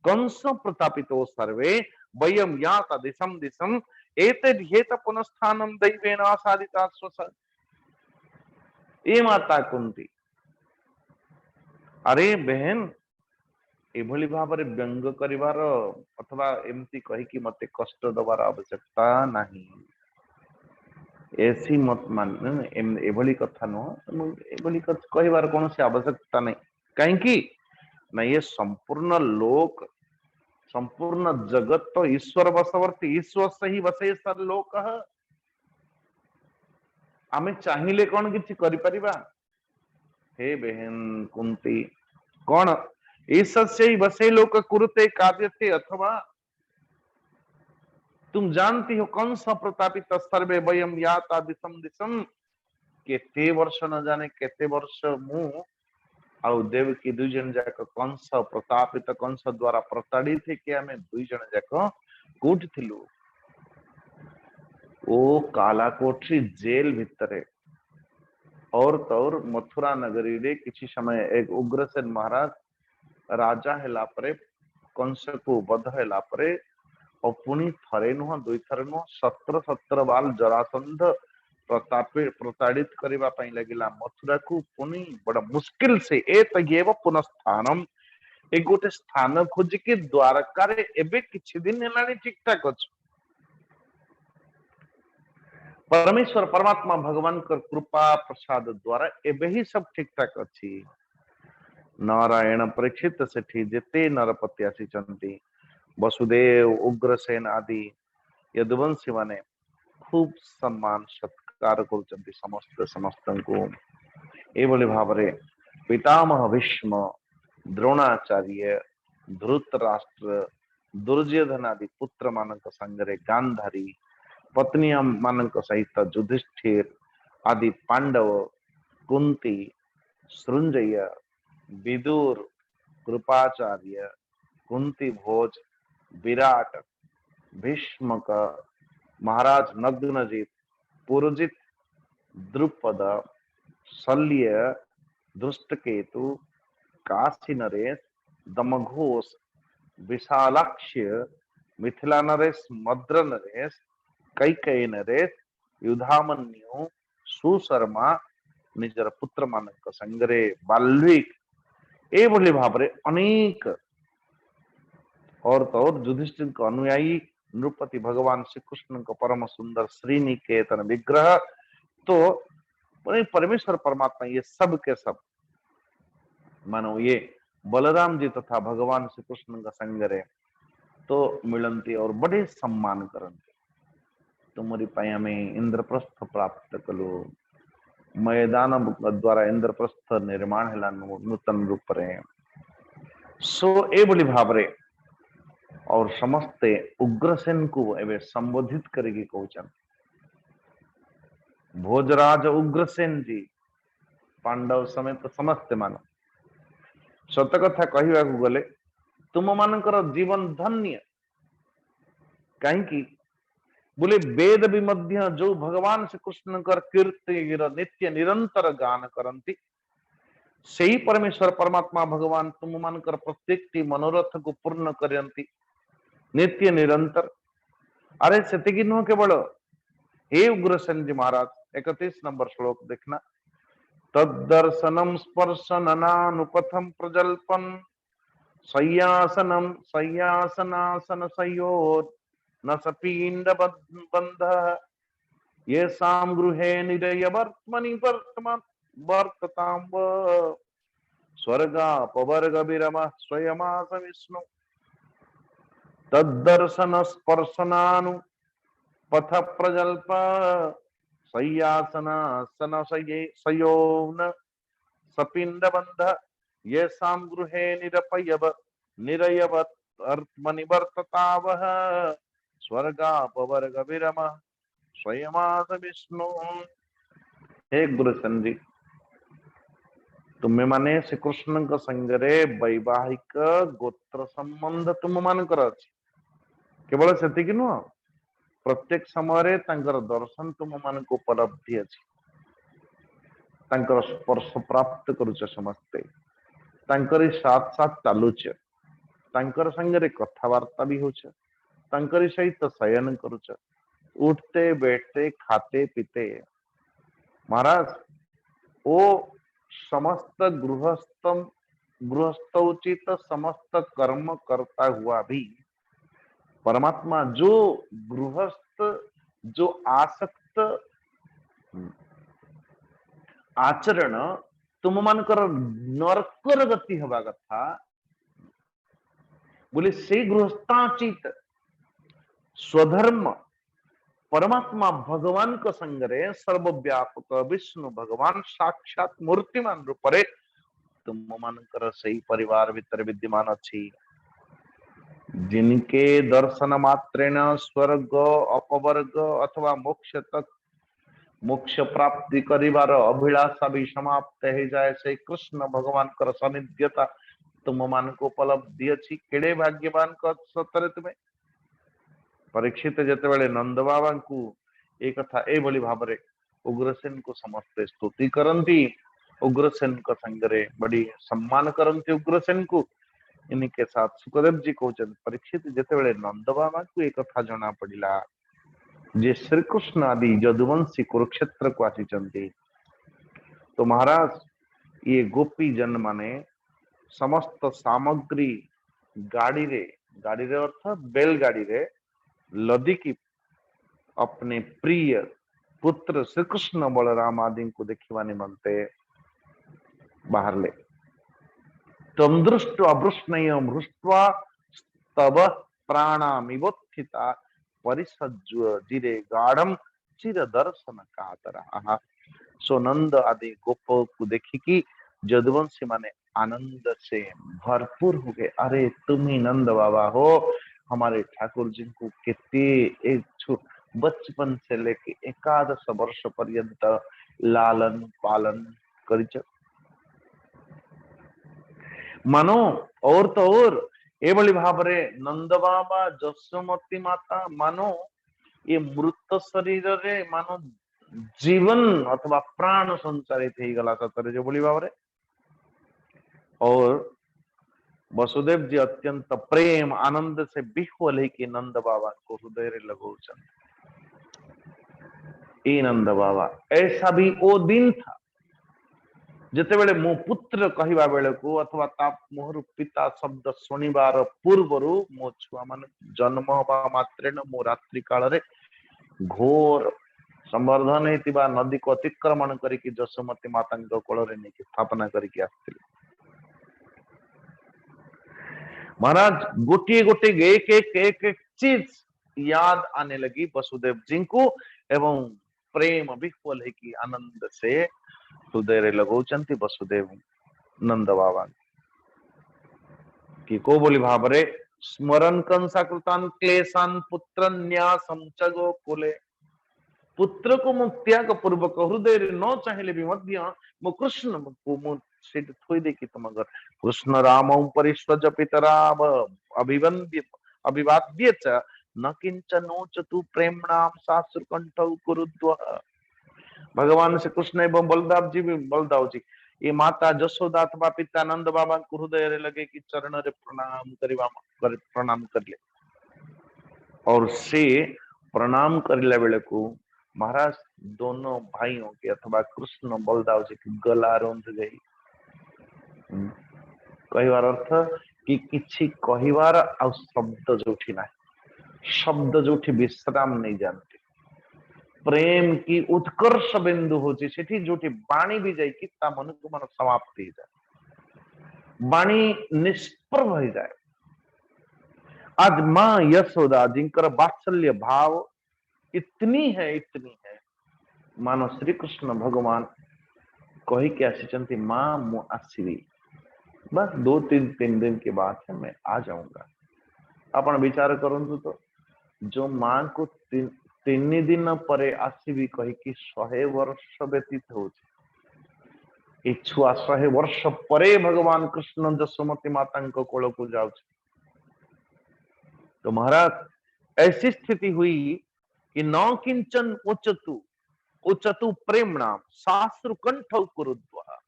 कंस प्रतापितो सर्वे वयम याता दिशम दिशम एतद् पुनस्थानम दैवेन आसादिता स्वस। ए माता कुंती अरे बहन एभली भाव व्यंग करिवार अथवा एमती कही मते कष्ट दबार आवश्यकता नहीं। ऐसी मत मान एभली कथा नुह एभली कहबार कौन आवश्यकता नहीं। कहीं ना ये संपूर्ण लोक संपूर्ण जगत तो ईश्वर वशवर्ती ईश्वर से ही वसे सर लोक आमे चाहिए कौन किसी करिपरिबा। हे बहन कुंती कौन ईश्वर से ही वसे लोक कुरुते कार्यते अथवा तुम जानती हो कंस प्रतापित सर्वे वयम याता दिशम दिशम केते वर्ष न जाने केते वर्ष मु आउ देवकी दुई जन जाक कंस प्रतापित कंस द्वारा प्रताड़ित कि आम दुई जन जाक कोठी थिलु ओ कालाकोठी जेल भितरे। और तौर मथुरा नगरी रे किछि समय एक उग्रसेन महाराज राजा हेला परे कंस को वध हेला परे और पुणी थरे नुह दुई थर नुह 17 बाल जरासंध प्रताड़ित करबा पई लगिला मथुरा को पुणी बड़ा मुश्किल से एतयेव पुनस्थानम एक गोटे स्थान खोज के द्वारका रे एबे किछि दिन हेलानी ठीक ठाक अछि। परमेश्वर परमात्मा भगवान कर कृपा प्रसाद द्वारा एबे ही सब ठीक ठाक अछि। नारायण परीक्षित सेठी जेते नरपति आसीचंती वसुदेव उग्रसेन आदि यदुवंशी माने खूब सम्मान सत्कार कर समस्त समस्त को एभली भाव पितामह भीष्म द्रोणाचार्य धृतराष्ट्र दुर्योधन आदि पुत्र मानक संगरे गांधारी पत्नी मानक सहित युधिष्ठिर आदि पांडव कुंती सृंजय विदुर कृपाचार्य कुंती भोज विराट भीष्मक महाराज नग्नजित पुरोजित द्रुपद शल्य दुष्टकेतु काशी नरेश दमघोष विशालाक्ष्य मिथिला नरेश मद्र नरेश कैकेयी नरेश युधामन्यु सुशर्मा निजर पुत्र मानक संगरे बाल्मीक एभली भाव अनेक और तो युधिष्ठिर का अनुयायी नृपति भगवान श्री कृष्ण का परम सुंदर श्रीनिकेतन विग्रह तो परमेश्वर परमात्मा ये सब के सब मानो ये बलराम जी तथा भगवान श्री कृष्ण का संगरे तो मिलंती और बड़े सम्मान करते तुमरी पाई इंद्रप्रस्थ प्राप्त कलु मैदान द्वारा इंद्रप्रस्थ निर्माण है नूतन रूप रे सो ए बोली भाव रे और समस्ते उग्रसेन को एवं संबोधित करेगी कहचन भोजराज उग्रसेन जी पांडव समेत तो समस्ते मान सत कथा कहवा गले तुम मानकर जीवन धन्य कहीं बोले वेद भी मध्य जो भगवान श्री कृष्ण कर कीर्ति नित्य निरंतर गान करती से ही परमेश्वर परमात्मा भगवान तुम मानकर प्रत्येक टी मनोरथ को पूर्ण करती नित्य निरंतर। अरे सेतिकी नुह केवल हे उग्रसेन जी महाराज 31 नंबर श्लोक देखना। तद्दर्शनम स्पर्शननानुपथम प्रजल्पन शय्यासनम शय्यासनासन संयोर न सपींड बंध येषां गृहे निरय वर्त्मनि वर्तमान वर्ततां व स्वर्गापवर्ग विरमः स्वयमास विष्णु। तद्दर्शन स्पर्शनानु पथ प्रजल्प शय्यासनासन शय्योन सपिंड बंध येषां गृहे निरयवत् अर्त्मनि वर्ततावः स्वर्गापवर्ग विरमः स्वयमास विष्णु। हे गुरुसन जी तुम्हें माने श्री कृष्ण का संगरे वैवाहिक गोत्र संबंध तुम मान कर केवल सेतिक नुह प्रत्येक समय तांकर दर्शन तुम मान को उपलब्धि अच्छी तांकर स्पर्श प्राप्त करुच समस्ते तांकर साथ साथ चलुच तांकर संगरे कथबार्ता भी होच तांकर सहित शयन करुच उठते बैठते खाते पीते। महाराज ओ समस्त गृहस्थ उचित समस्त कर्म करता हुआ भी परमात्मा जो गृहस्थ जो आसक्त आचरण तुम मानकर नरकर गति हवा कथा बोले से गृहस्थाचित स्वधर्म परमात्मा भगवान का संगरे सर्वव्यापक विष्णु भगवान साक्षात मूर्तिमान रूपरे तुम मानकर सही परिवार भीतर विद्यमान अच्छी जिनके दर्शन मात्रेण स्वर्ग अपवर्ग अथवा मोक्ष तक मोक्ष प्राप्ति करिवार अभिलाषा भी समाप्त हो जाए से कृष्ण भगवान कर सानिध्यता तुम मान को उपलब्धि अच्छी केड़े भाग्यवान का सतरे तुम्हें। परीक्षित जितेबाला नंद बाबा को एक कथा ए भली भाव रे उग्रसेन को समस्ते स्तुति करती उग्रसेन का संगरे बड़ी सम्मान करती उग्रसेन को। इनके साथ सुखदेव जी कहते परीक्षित जितेबाला नंद बाबा को एक कथा जना पड़ा जे श्री कृष्ण आदि यदुवंशी कुरुक्षेत्र को आसी तो महाराज ये गोपी जन माने समस्त सामग्री गाड़ी रे अर्थात बैलगाड़ी रे लदी की अपने प्रिय पुत्र श्री कृष्ण बलराम आदि को देखा निमंते बाहर ले तम दृष्ट अवृष्णय मृष्ट्वा तब प्राणामिवोत्थिता परिसज्जिरे गाढ़म चिर दर्शन कातरा। सो नंद आदि गोप को देखी कि यदुवंशी माने आनंद से भरपूर हो गए। अरे तुम ही नंद बाबा हो हमारे ठाकुर जी को कितने एक बचपन से लेके 11 वर्ष पर्यंत लालन पालन करिच मानो। और तो और ए भली भाव रे नंद बाबा जसोमती माता मानो ये मृत शरीर रे मानो जीवन अथवा प्राण संचारित हो गला सतरे जो भली भाव रे। और वसुदेव जी अत्यंत प्रेम आनंद से बिह्वल है कि नंद बाबा को हृदय रे लगोचन। ए नंद बाबा ऐसा भी ओ दिन था जिते बेले मो पुत्र कहवा बेले को अथवा ताप मोहर पिता शब्द शुणिबार पूर्वर मो छुआ मान जन्म हवा मात्रे मो रात्रि काल रे घोर संवर्धन हेतिबा नदी को अतिक्रमण करके जसोमती माता कोल रे नहीं स्थापना करके आसथिले। महाराज गोटे गोटे एक एक एक एक चीज याद आने लगी वसुदेव जी को एवं प्रेम विह्वल है कि आनंद से हृदय रे लगोचंती वसुदेव नंद बाबा कि को बोली भाव रे स्मरण कंसाकृतान क्लेशान पुत्र न्यासम च गोकुले। पुत्र को मु त्याग पूर्वक हृदय रे न चाहिले भी मध्य मु कृष्ण को मु सिद्ध थोई दे कि तुम अगर कृष्ण राम परिस्वज पितरा अभिवंद्य अभिवाद्य च न किंचनोचतु प्रेमणाम सासुरकंठौ कुरुद्वः। भगवान श्री कृष्ण एवं बलदाव जी ये माता जशोदा अथवा पिता नंद बाबा को हृदय रे लगे कि चरण रे प्रणाम कर ले और से प्रणाम करला बेले को महाराज दोनों भाइयों के अथवा कृष्ण बलदाव जी की गला रुंध गई। कहवार अर्थ कि किछि कहवार आ शब्द जोठी ना शब्द जोठी विश्राम नहीं जानते प्रेम की उत्कर्ष बिंदु होची सेठी जोठी बाणी भी जाई कि ता मन को मन समाप्त हो जाए बाणी निष्प्रभ हो जाए। आज मां यशोदा जिनकर वात्सल्य भाव इतनी है मानो श्री कृष्ण भगवान कही के आसी मां मु आसवी बस 2-3 दिन के बाद है मैं आ जाऊंगा। आपण विचार करंतु तो जो मां को 3 दिन परे आसवी कही कि 100 वर्ष व्यतीत हो छुआ 100 वर्ष परे भगवान कृष्ण जसोमती माता कोल को जाऊ। तो महाराज ऐसी स्थिति हुई कि न किंचन उचतु प्रेमणाम शास्त्र कंठ कुरुद्वः।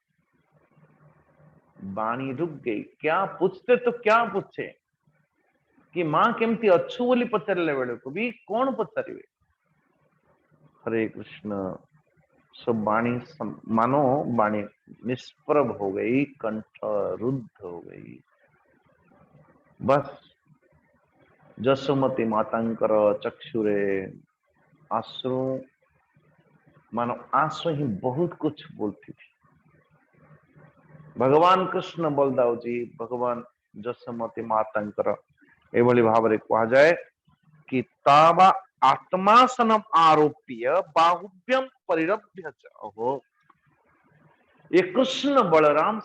बाणी रुक गई। क्या पूछते तो क्या पूछे कि मां केमती अच्छु बोली पचारे बेले को भी कौन पचारे। हरे कृष्ण सब बाणी मानो बाणी निष्प्रभ हो गई कंठ रुद्ध हो गई। बस जसोमती मातांकर चक्षुरे आंसू मानो आंसू ही बहुत कुछ बोलती थी। भगवान कृष्ण बलदाव जी भगवान जसोमती मातांकर एभली भाव रे कहा जाए कि तावा आत्मासनम आरोप्य बाहुव्यम परिरभ्य च। ओहो ये कृष्ण बलराम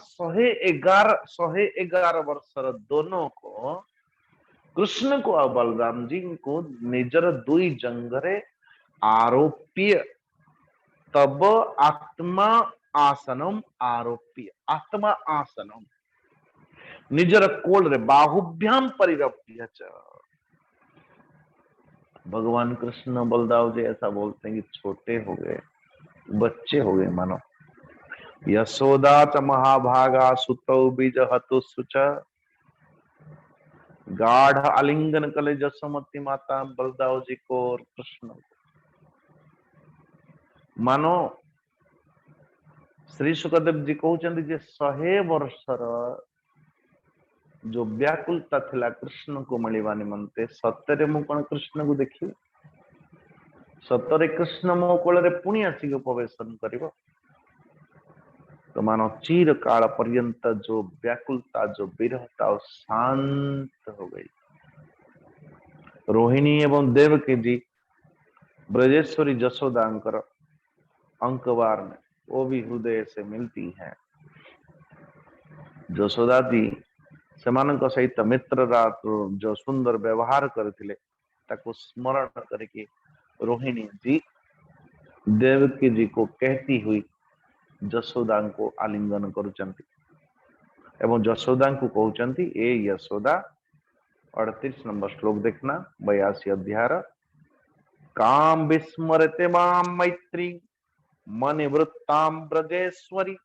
111 वर्षर दोनों को कृष्ण को और बलराम जी को निजर दुई जंगरे आरोप्य तब आत्मा आसनम आरोप्य आत्मा आसनम निजर कोल रे बाहुभ्याम परिरप्य च। भगवान कृष्ण बलदाव जी ऐसा बोलते हैं कि छोटे हो गए बच्चे हो गए मानो। यशोदा च महाभागा सुतौ बीज हतु सुच गाढ़ आलिंगन कले जसोमती माता बलदाव जी को और कृष्ण को। मानो श्री सुखदेव जी कहते जे 100 वर्षर जो व्याकुलता थिला कृष्ण को मिलवा निमंते सत्य मु कौन कृष्ण को देखी सतरे कृष्ण मो कोल पुणी आसिक उपवेशन कर। तो मानो चीर काल पर्यंत जो व्याकुलता जो विरहता शांत हो गई। रोहिणी एवं देवकी जी ब्रजेश्वरी जशोदांकर अंकवार में वो भी हृदय से मिलती हैं। जशोदा जी सेमानक सहित मित्र जो सुंदर व्यवहार करथिले ताको स्मरण करके रोहिणी जी देवकी जी को कहती हुई जशोदा को आलिंगन करुचंती एवं जशोदा को कहउचंती ए यशोदा 38 नंबर श्लोक देखना 82 अध्याय काम विस्मरते माम मैत्री मन वृत्ताम ब्रजेश्वरी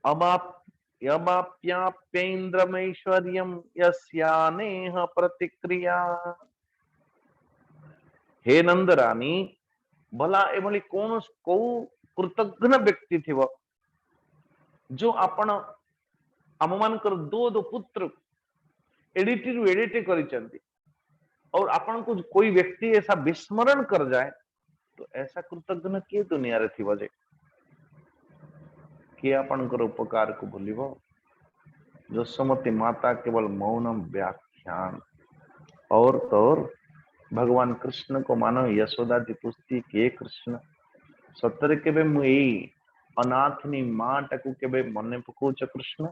अमाप्याप्येन्द्रमैश्वर्यम यस्यानेह प्रतिक्रिया। हे नंदरानी भला एभली कौन को कृतज्ञ व्यक्ति थिव जो आपण आम मानकर दो पुत्र एडिटी रु एडिटे करिचंती और आपण को कोई व्यक्ति ऐसा विस्मरण कर जाए तो ऐसा कृतज्ञ किए दुनिया रे थिव जे कि आपनकर उपकार को भूलिबो। जसोमती माता केवल मौनम व्याख्यान और तो भगवान कृष्ण को मानो यशोदा जी पुस्ती के कृष्ण सतरे केबे मु एई अनाथनी मां टाकू केबे मने पकोच कृष्ण।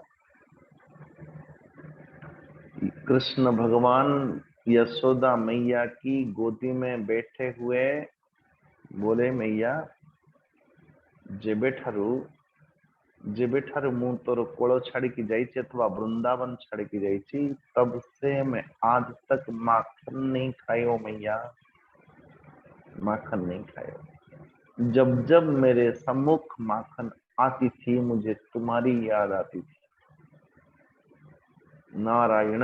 कृष्ण भगवान यशोदा मैया की गोदी में बैठे हुए बोले मैया जेबे ठारू जेबे ठारे मु तोर कोल छाड़ी की जाइए अथवा वृंदावन छाड़ी की जाइए तब से मैं आज तक माखन नहीं खायो मैया, माखन नहीं खायो। जब जब मेरे सम्मुख माखन आती थी मुझे तुम्हारी याद आती थी। नारायण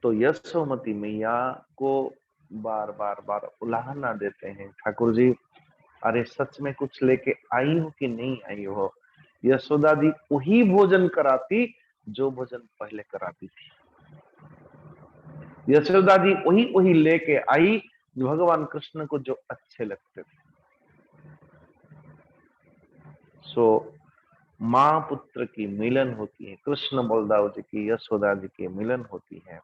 तो यशोमती मैया को बार बार बार उलाहना देते हैं, ठाकुर जी अरे सच में कुछ लेके आई हो कि नहीं आई हो। यशोदा दी वही भोजन कराती जो भोजन पहले कराती थी। यशोदा दी वही वही लेके आई जो भगवान कृष्ण को जो अच्छे लगते थे। सो माँ पुत्र की मिलन होती है, कृष्ण बलदाव जी की यशोदा जी की मिलन होती है।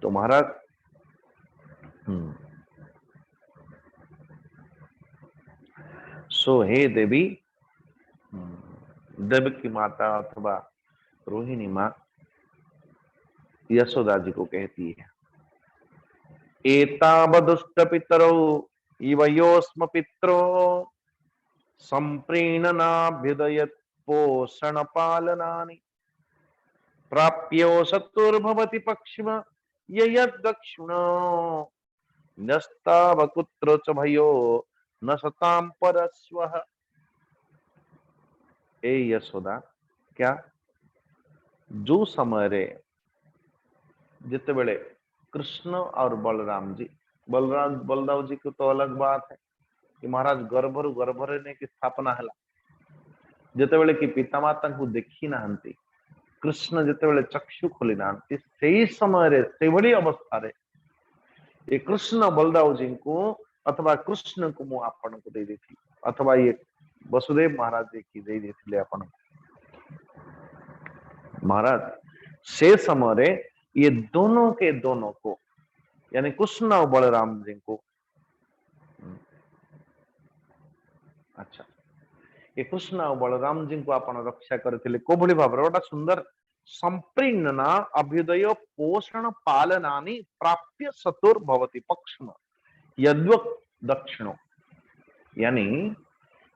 तो महाराज सो हे देवी, देवकी माता अथवा रोहिणी माँ यशोदा जी को कहती है, एतावदुष्ट पितरो इवयोस्म पित्रो संप्रीणनाभ्युदयत् पोषण पालनानि प्राप्यो शत्रुर्भवति पक्षिम ययद्दक्षिणो नस्ताव कुत्र च भयो न सताम परस्वः। ए यशोदा, क्या जो समय रे जिते बेले कृष्ण और बलराम जी, बलराम जी को तो अलग बात है कि महाराज गर्भरे ने की स्थापना है जिते बेले कि पितामाता को देखी नाहंती, कृष्ण जिते बेले चक्षु खोली नाहंती, सेही समय रे से भली अवस्था रे ये कृष्ण बलदाव जी को अथवा कृष्ण को मु आपण को दे देती अथवा ये वसुदेव महाराज जी की दे देती आपण महाराज से समय रे ये दोनों के दोनों को यानी कृष्ण और बलराम जी को अच्छा ये कृष्ण और बलराम जी को आपण रक्षा करथिले को भली भाव रे सुंदर संप्रीणना अभ्युदय पोषण पालनानि प्राप्य सतुर भवति पक्षम यद्वक दक्षिणो यानी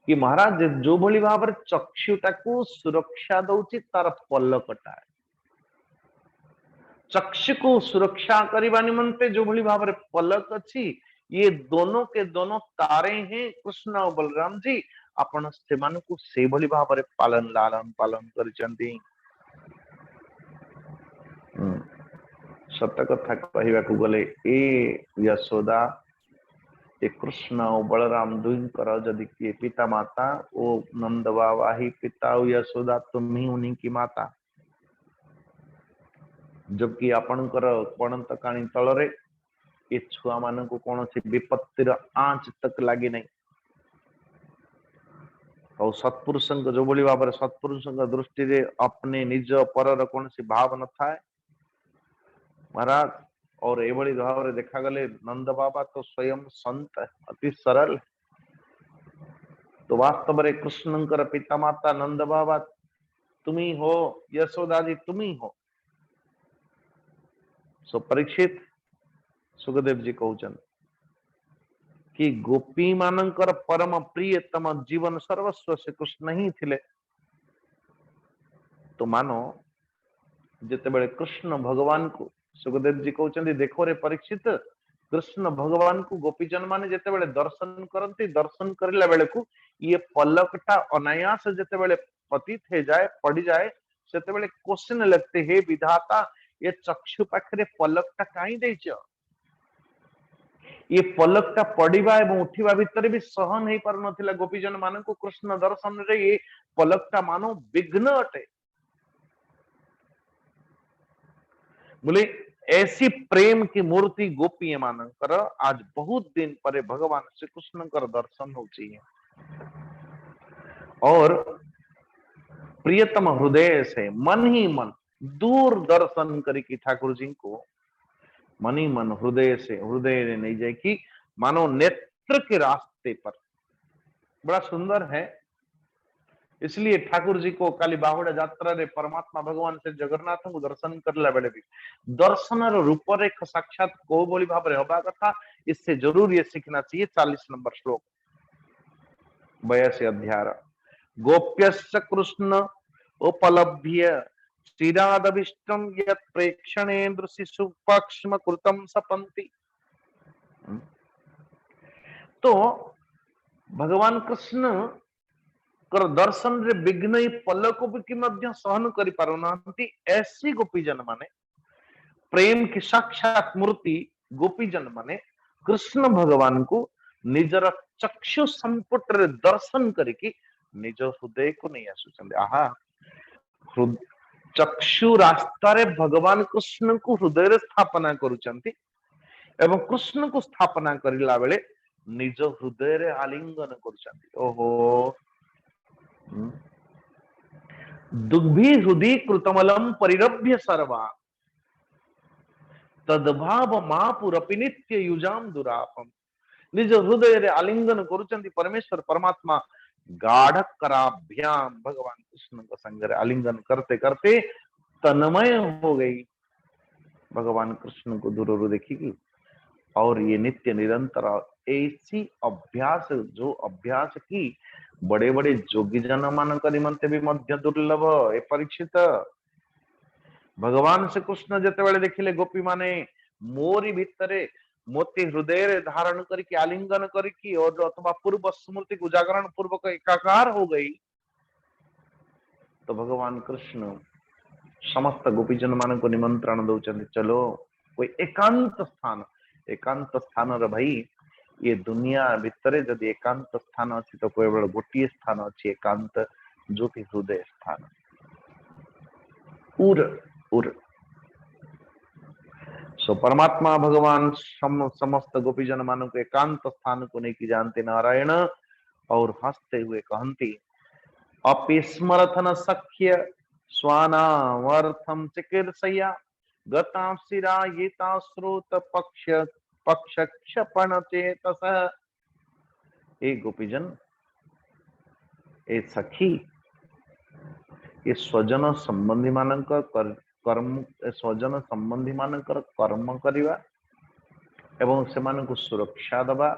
कि महाराज जो भली भाव रे चक्षुटा को सुरक्षा दउची तार पलकटा चक्षु को सुरक्षा करबा निमंते जो भली भाव रे पलक अछि ये दोनों के दोनों तारे हैं कृष्ण और बलराम जी आपण सेमान को से भली भाव रे पालन लालन पालन करिचंती। सत्य कथा कहवा को गले ए यशोदा ए कृष्ण और बलराम दुहिंकर जदि किए पिता माता ओ नंद बाबा ही पिता यशोदा तुम ही उन्हीं की माता। जबकि आपणकर पणंत काणी तलरे ए छुआ मान को कौन सी विपत्तिर आंच तक लगी नहीं और सत्पुरुष जो भली भाव सत्पुरुष दृष्टि रे अपने निज पर कौन सी भाव न था महाराज। और एभली भाव रे देखा गले नंद बाबा तो स्वयं संत अति सरल तो वास्तव रे कृष्णंकर पिता माता नंद बाबा तुम्ही हो यशोदा जी तुम्ही हो। सो परीक्षित सुखदेव जी कहउचन कि गोपी मानकर परम प्रियतम जीवन सर्वस्व से कृष्ण ही थिले। तो मानो जिते बेले कृष्ण भगवान को सुखदेव जी कहउचन देखो रे परीक्षित कृष्ण भगवान को गोपीजन माने जिते बेले दर्शन करती दर्शन करला बेले को ये पलकटा अनायास जिते बेले पतित हे जाए पड़ी जाए सेते बेले क्वेश्चन लगते हे विधाता ये चक्षु पाखरे पलकटा काई देछ ये पलकटा पड़िबा एवं उठिबा भितर भी सहन नहीं पार नथिला गोपीजन मान को कृष्ण दर्शन रे ये पलकटा मानो विघ्न अटे। बोले ऐसी प्रेम की मूर्ति गोपी मानकर आज बहुत दिन पर भगवान श्री कृष्ण कर दर्शन होची है और प्रियतम हृदय से मन ही मन दूर दर्शन करी ठाकुर जी को मन ही मन हृदय से हृदय नहीं जाए कि मानो नेत्र के रास्ते पर बड़ा सुंदर है। इसलिए ठाकुर जी को काली बाहुड़ा यात्रा रे परमात्मा भगवान से जगन्नाथ को दर्शन करला बेले भी दर्शन रूपरेख साक्षात को बोली भाव रे हबा कथा इससे जरूर ये सीखना चाहिए। 40 नंबर श्लोक 82 अध्याय गोप्यस्य कृष्ण उपलभ्य श्रीरादभिष्टम यत् प्रेक्षणेन्द्र शिशु पक्ष्म कृतम सपंति। तो भगवान कृष्ण कर दर्शन रे विघ्न पलक भी मध्य सहन करि पारुनांती ऐसी गोपीजन माने प्रेम की साक्षात मूर्ति गोपीजन माने कृष्ण भगवान को निजर चक्षु संपुट रे दर्शन करके निज हृदय को नहीं आसुचंदे। आहा चक्षु रास्ता रे भगवान कृष्ण को हृदय रे स्थापना करूचंती एवं कृष्ण को स्थापना करिला बेले निज हृदय रे आलिंगन करूचंती। ओहो दुग्भी हृदय कृतमलम परिरभ्य सर्वा तद्भाव महापुरपि नित्य युजाम दुरापम। निज हृदय रे आलिंगन करूचंती परमेश्वर परमात्मा गाढ़ कराभ्याम भगवान कृष्ण का संग रे आलिंगन करते करते तन्मय हो गई भगवान कृष्ण को दूर देखी। और ये नित्य निरंतर ऐसी अभ्यास जो अभ्यास की बड़े बड़े जोगी जन मान निमंते भी मध्य दुर्लभ ए परीक्षित भगवान से कृष्ण जेते देखिले गोपी माने मोरी भितरे मोती हृदय रे धारण करके आलिंगन करके और अथवा पूर्व स्मृति को जागरण पूर्वक एकाकार हो गई। तो भगवान कृष्ण समस्त गोपीजन मान को निमंत्रण दौरान चलो कोई एकांत स्थान रे भाई ये दुनिया भितरे जदि एकांत स्थान अच्छी तो केवल गोटे स्थान अच्छी एकांत जो कि हृदय स्थान उर उर। सो परमात्मा भगवान समस्त गोपीजन मान को एकांत स्थान को नहीं जानते नारायण और हंसते हुए कहती अपि स्मरथन सख्य स्वानामर्थम चिकीर्षया गता शिरा येता श्रोत पक्ष पक्ष क्षपण चेतस। ए गोपीजन ए सखी ये स्वजन संबंधी मानक कर्म स्वजन संबंधी मानकर कर्म करिवा एवं से मानक सुरक्षा दबा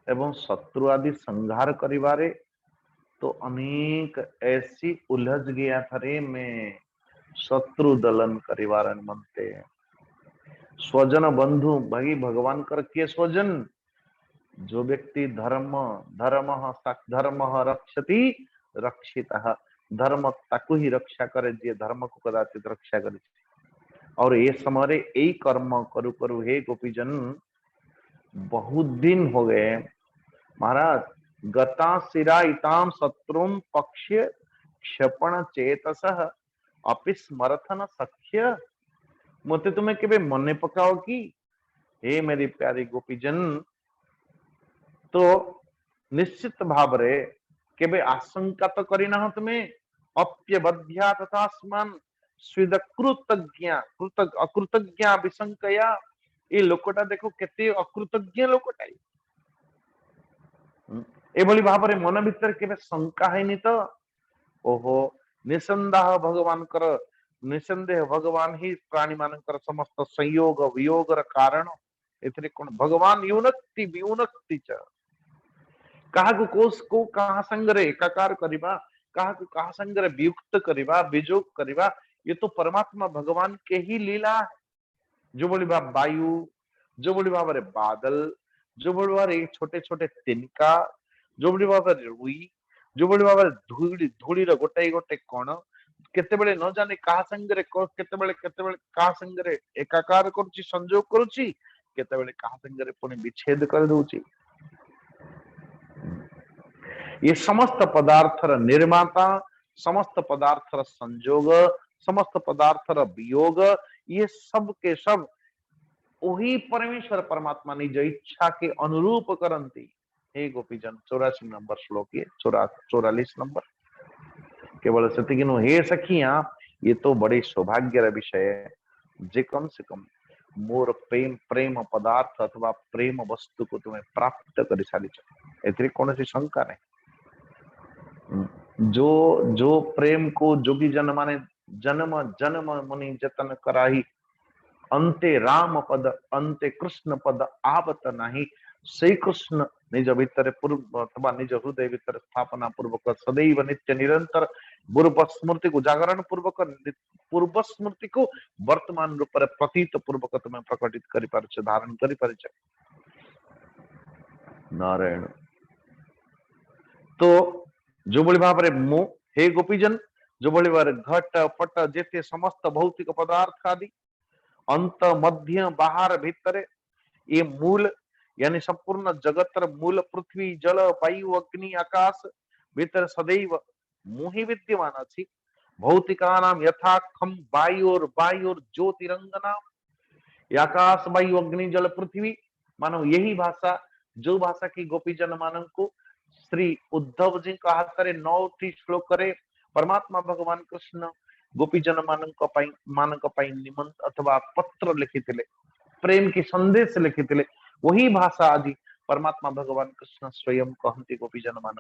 एवं शत्रु आदि संहार करिवारे तो अनेक ऐसी उलझ गया थरे में शत्रु दलन करिवार मनते स्वजन बंधु भाई भगवान कर के स्वजन जो व्यक्ति धर्म धर्म रक्षति रक्षितः धर्म ताकू ही रक्षा करे जे धर्म को कदाचित रक्षा करे। और ये समय यही कर्म करू करू हे गोपीजन बहुत दिन हो गए महाराज गता शिरा इताम शत्रुम पक्ष क्षपण चेतस अपि स्मरथन सख्य मते तुम्हें केबे मने पकाओ कि हे मेरी प्यारी गोपीजन तो निश्चित भाव रे केबे आशंका तो करिना तुम्हें अप्यबध्या तथा स्मन स्विद कृतज्ञा अकृतज्ञा विसंकया ये लोकटा देखो केते अकृतज्ञ लोकटा एभली भाव रे मन भीतर केबे शंका है नहीं तो ओहो निसंदेह भगवान कर निसंदेह भगवान ही प्राणी मानकर समस्त संयोग वियोग कारण एथरे कोन भगवान युनक्ति विउनक्ति च कहा को कहा संगरे एकाकार करिबा कहा को कहा संगरे वियुक्त करिबा विजोग करिबा ये तो परमात्मा भगवान के ही लीला है। जो बड़ी भाव वायु जो बड़ी भाव रे बादल जो बड़ी भाव रे छोटे छोटे तिनका जो बड़ी भाव रे रुई जो बड़ी भाव रे धूली धूली रे गोटे गोटे कोण केते बेले न जाने कहा संगरे केते बेले कहा संगरे एकाकार करूची संयोग करूची केते बेले कहा संगरे पुणी विच्छेद कर दूची। ये समस्त पदार्थर निर्माता समस्त पदार्थर संयोग समस्त पदार्थर वियोग ये सब के सब वही परमेश्वर परमात्मा निज इच्छा के अनुरूप करंती। हे गोपीजन 84 नंबर श्लोक ये 44 नंबर केवल सतिकिनु हे सखिया ये तो बड़े सौभाग्य विषय है जे कम से कम मोर प्रेम पदार्थ अथवा प्रेम वस्तु को तुम्हें प्राप्त कर सारी एथरे कौन सी शंका नहीं। जो प्रेम को जोगी जन माने जन्म जन्म मुनि जतन कराही अंते राम पद अंते कृष्ण पद आवत नहीं श्री कृष्ण निज भीतर पूर्व अथवा निज हृदय भीतर स्थापना पूर्वक सदैव नित्य निरंतर पूर्व स्मृति को जागरण पूर्वक पूर्व स्मृति को वर्तमान रूप प्रतीत पूर्वक तुम प्रकटित कर पारछ धारण कर पारछ नारायण। तो जो भली भाव रे मु हे गोपीजन जो भली भाव घट पट जेते समस्त भौतिक पदार्थ आदि अंत मध्य बाहर भीतर ये मूल यानी संपूर्ण जगतर मूल पृथ्वी जल वायु अग्नि आकाश भीतर सदैव मुहि विद्यमान अछि। भौतिकानाम यथा खम वायुर ज्योतिरंगनाम आकाश वायु अग्नि जल पृथ्वी मानो यही भाषा जो भाषा की गोपीजन मान को श्री उद्धव जी का हाथ 9 श्लोक रे परमात्मा भगवान कृष्ण गोपीजन मान निमंत्र अथवा पत्र लिखिथिले प्रेम की संदेश लिखिथिले वही भाषा आदि परमात्मा भगवान कृष्ण स्वयं कहते गोपीजन मान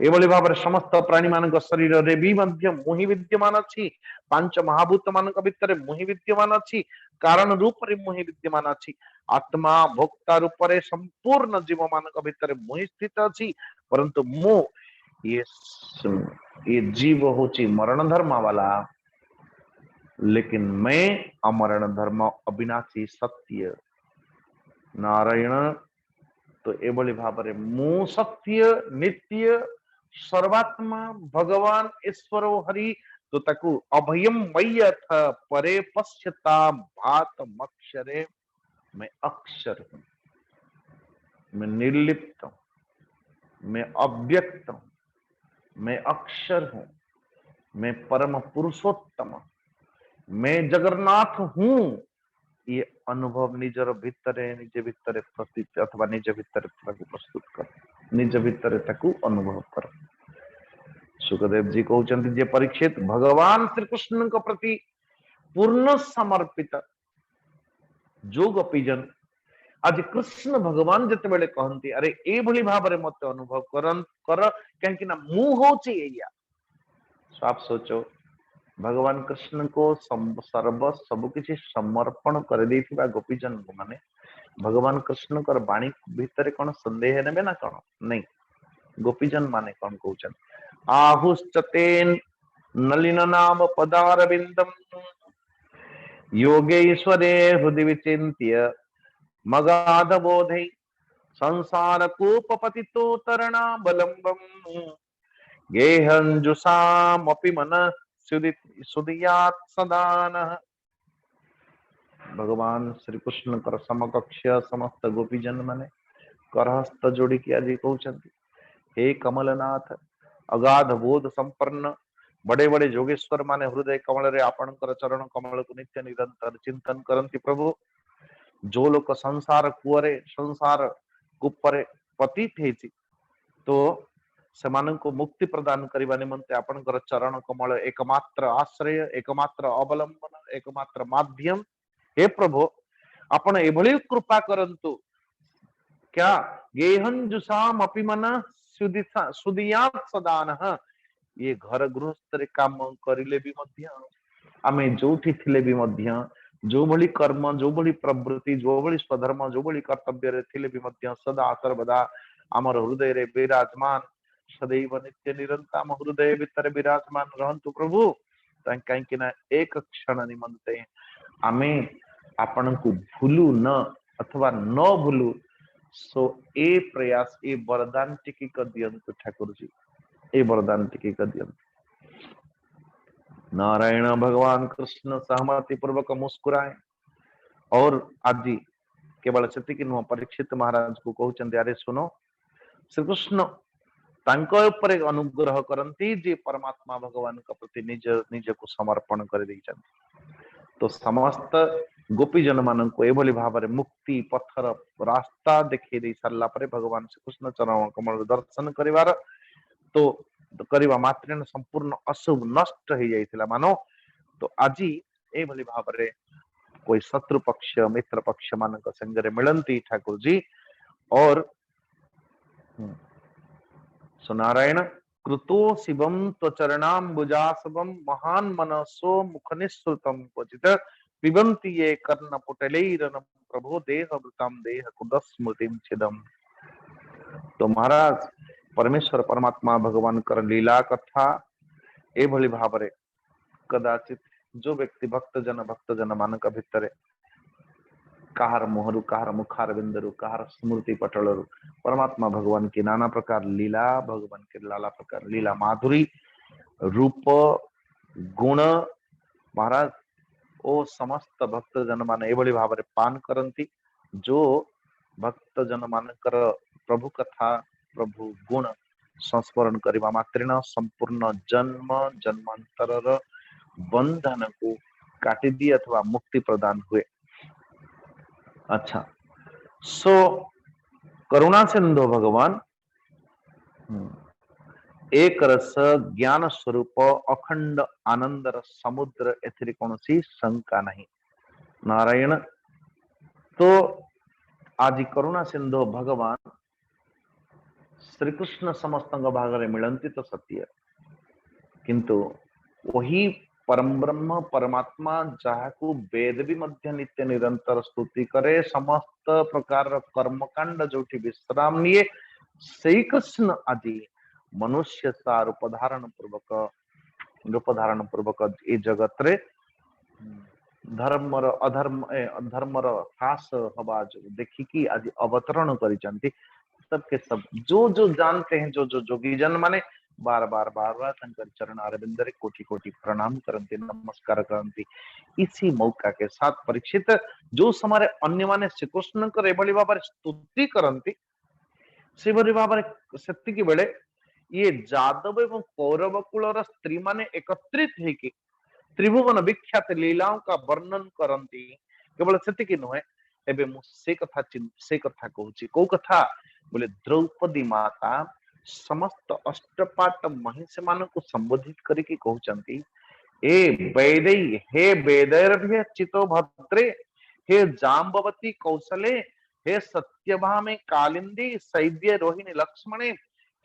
एभली भाव समस्त प्राणी मान शरीर रे भी मध्य मुहि विद्यमान अछि। पांच महाभूत मान भितर मुहि विद्यमान अछि। कारण रूप रे मुहि विद्यमान अछि। आत्मा भोक्ता रूप रे संपूर्ण जीव मान भितर मुहि स्थित अछि। परंतु मो ये जीव होची मरण धर्म वाला लेकिन मैं अमरण धर्म अविनाशी सत्य नारायण। तो एभली भाव रे मु सत्य नित्य सर्वात्मा भगवान ईश्वर हरि तो ताकू अभयम मय्यथ परे पश्यता भात मक्षरे मैं अक्षर हूं मैं निर्लिप्त हूं मैं अव्यक्त हूं मैं अक्षर हूं मैं परम पुरुषोत्तम मैं जगन्नाथ हूं ये अनुभव निजर भितरे निज भितरे प्रतीत अथवा निज भितरे प्रस्तुत कर निज भितरे ताकू अनुभव कर। सुखदेव जी कहते जे परीक्षित भगवान श्री कृष्ण के प्रति पूर्ण समर्पित जो गोपीजन आज कृष्ण भगवान जिते बेले कहती अरे ए भली भाव रे मते अनुभव कर कहीं ना मु होची एया सो आप सोचो भगवान कृष्ण को सर्व सब किसी समर्पण कर देथिबा गोपीजन माने भगवान कृष्ण कर वाणी भितर कौन संदेह नेबे ना कौन नहीं गोपीजन माने कौन कहउछन आहुश्चतेन नलिन नाम पदारविंदम योगेश्वरे हृदय विचिन्त्य मगाध बोधै संसार कूपपतितो तरणा बलम्बम गेहंजुषामपि मन सुदियात सदानः। भगवान श्री कृष्ण कर समकक्ष समस्त गोपीजन माने करहस्त जोड़ी की आज कहउछंती हे कमलनाथ अगाध बोध संपन्न बड़े बड़े जोगेश्वर माने हृदय कमल रे आपणकर चरण कमल को नित्य निरंतर चिंतन करंती प्रभु जो लोक संसार कुअरे संसार कुपरे पतित हेछि तो सेमानंको मुक्ति प्रदान करबा निमंते आपणकर चरण कमल एकमात्र आश्रय एकमात्र अवलंबन एकमात्र माध्यम हे प्रभु आपण एभली कृपा करंतु क्या गेहंजुषाम अपि मन सुदियात सदानः ये घर गृहस्थ रे काम करिले भी मध्य आमे जोठी थिले भी मध्य जो भली कर्म जो भली प्रवृत्ति जो भली स्वधर्म जो भली कर्तव्य रे थिले भी मध्य सदा सर्वदा आमर हृदय रे विराजमान सदैव नित्य निरंतर आम हृदय भीतर विराजमान रहंतु प्रभु कहीं ना एक क्षण निमंते आमे आपण को भूलू न अथवा न भूलू सो ए प्रयास ए वरदान टिकी कर दियंतु ठाकुर जी ए वरदान टिकी कर दियंतु। नारायण भगवान कृष्ण सहमति पूर्वक मुस्कुराए और आदि केवल सेतिकी नुह परीक्षित महाराज को कहउचंदी अरे सुनो श्री कृष्ण तांको ऊपर अनुग्रह करंती जे परमात्मा भगवान का प्रति निज निज को समर्पण कर देइचंती तो समस्त गोपीजन मान को एभली भाव रे मुक्ति पथर रास्ता देखै दे सारला परे भगवान श्री कृष्ण चरण कमल दर्शन करिवार तो करवा मात्र संपूर्ण अशुभ नष्ट हो जाइथिला मानो तो आजी एभली भाव रे कोई शत्रु पक्ष मित्र पक्ष मान संगे मिलंती ठाकुर जी और सुनारायण कृतो शिवम तो चरणाम्बुजासवम महान मनसो मुख निःसृतम क्वचित पिबन्ति ये कर्णपुटलैरनं प्रभो देहभृतां देहकुदस्मृतिं छिदम्। तो महाराज परमेश्वर परमात्मा भगवान कर लीला कथा एभली भावरे कदाचित जो व्यक्ति भक्तजन मानक भितरे काहार मुहरु काहार मुखार बिंदरु काहार स्मृति पटलरु परमात्मा भगवान की नाना प्रकार लीला भगवान के लाला प्रकार लीला माधुरी रूप गुण महाराज ओ समस्त भक्तजन मान एभली भावरे पान करंती जो भक्तजन मानकर प्रभु कथा प्रभु गुण संस्मरण करबा मात्रेन संपूर्ण जन्म जन्मांतरर बंधन को काटी दिए अथवा मुक्ति प्रदान हुए। अच्छा, सो करुणा सिंधु भगवान एक रस ज्ञान स्वरूप अखंड आनंद समुद्र एथिरे कौनसी शंका नहीं। नारायण तो आज करुणा सिंधु भगवान श्री कृष्ण समस्त भागरे मिलती तो सत्य किंतु वही परम ब्रह्म परमात्मा जहाकू वेद भी मध्य नित्य निरंतर स्तुति करे समस्त प्रकार कर्मकांड जो विश्राम निये श्री कृष्ण आदि मनुष्य सा रूप धारण पूर्वक ए जगत रे धर्मर अधर्म धर्मर ह्रास हवा जो देखिकी आज अवतरण करिसंती सबके सब जो जानते हैं जो जोगी जन माने बार बार शंकर चरण अरविंद रे कोटि कोटि प्रणाम करते नमस्कार करते। इसी मौका के साथ परीक्षित जो समारे अन्य माने श्री कृष्ण कर एभली भाव स्तुति करती से भाव सेतिकी बेले ये जादव एवं कौरव कुलर स्त्री माने एकत्रित होके त्रिभुवन विख्यात लीलाओं का वर्णन करती केवल सेतिकी नुहे एबे मु से कथा कहूची को कथा बोले द्रौपदी माता समस्त अष्टपाट महिष मान को संबोधित करके कहउचंती ए वैदेयी हे वेदैर्भ्य चितो भद्रे हे जाम्बवती कौशले हे सत्यभामे कालिंदी सैव्य रोहिणी लक्ष्मणे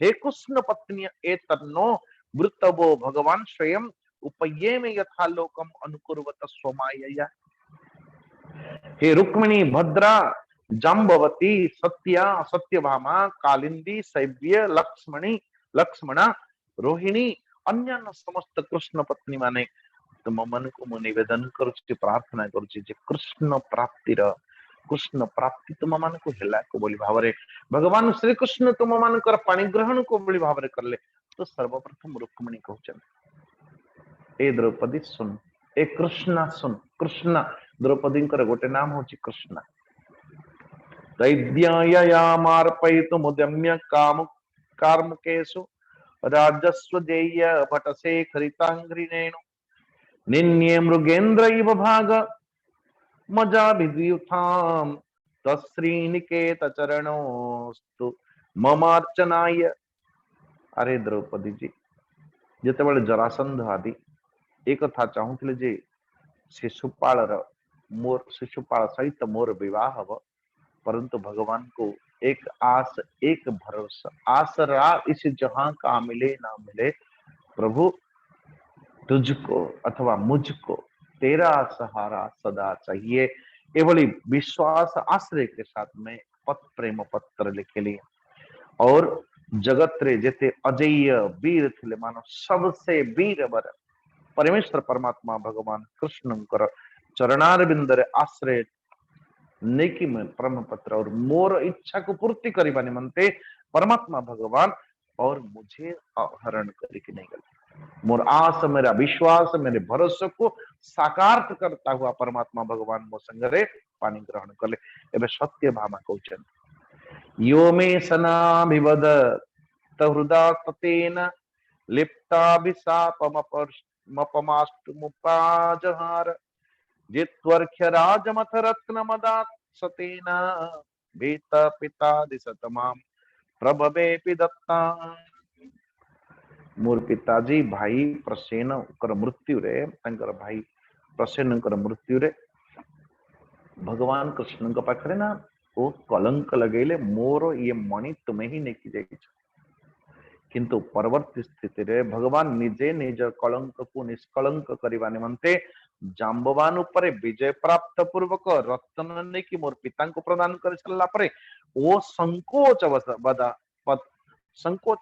हे कृष्ण पत्नी ए तन्नो वृत्तवो भगवान स्वयं उपये में यथा लोकम अनुकुर्वत स्वमायया। हे रुक्मिणी भद्रा जाम्बवती सत्या सत्यभामा कालिंदी सैव्य लक्ष्मणी लक्ष्मणा रोहिणी अन्य समस्त कृष्ण पत्नी माने तुम मन को मु निवेदन करुछि प्रार्थना करुछि जे कृष्ण प्राप्ति तुम मान को हेला को बोली भावरे भगवान श्री कृष्ण तुम मान कर पाणी ग्रहण को बोली भावरे करले तो सर्वप्रथम रुक्मिणी कहउछन ए द्रौपदी सुन ए कृष्णा सुन कृष्णा द्रौपदी गोटे नाम हूँ कृष्णा दैव्यायामार्पयितुमुद्यम्य कार्मुकेषु राजस्व देय भटसे खरितांग्रिणेनु निन्ये मृगेन्द्र इव भाग मजाभिद्युतां तश्रीनिकेत चरणोस्तु ममार्चनाय। अरे द्रौपदी जी जेतेबेले जरासंध आदि एक कथा चाहूले जे शिशुपाल सहित मोर विवाह हब परंतु भगवान को एक आस एक भरोसा आसरा इस जहां का मिले ना मिले प्रभु तुझको अथवा मुझको तेरा सहारा सदा चाहिए एवली विश्वास आश्रय के साथ में पत्र प्रेम पत्र लिखे लिए और जगत रे जेते अजय वीर थे मानो सबसे वीर वर परमेश्वर परमात्मा भगवान कृष्ण चरणारविंद आश्रय नेकी में परम पत्र और मोर इच्छा को पूर्ति करने निमंते परमात्मा भगवान और मुझे हरण करके नहीं गए मोर आस मेरा विश्वास मेरे भरोसे को साकार करता हुआ परमात्मा भगवान मो संगरे पानी ग्रहण कले एबे सत्य भामा कहउछन यो मे सनाभिवद हृदा ततेन लिप्ता विशापमपमास्तुमुपाजहार जित्वर्क्ष्य राजमथ रत्न मदात् सतेन भीत पिता दिशतमां प्रभवेपि दत्ता। मोर पिताजी भाई प्रसेन कर मृत्यु रे तंकर भाई प्रसेन कर मृत्यु रे भगवान कृष्ण के पाखरे ना वो कलंक लगेले मोर ये मणि तुम्हें ही नेकी जाइछ किंतु परवर्ती स्थिति रे भगवान निजे निज कलंक को निष्कलंक करबा निमंते जाम्बवान उपरे विजय प्राप्त पूर्वक रत्न ने कि मोर पिता को प्रदान कर सारा परे ओ संकोच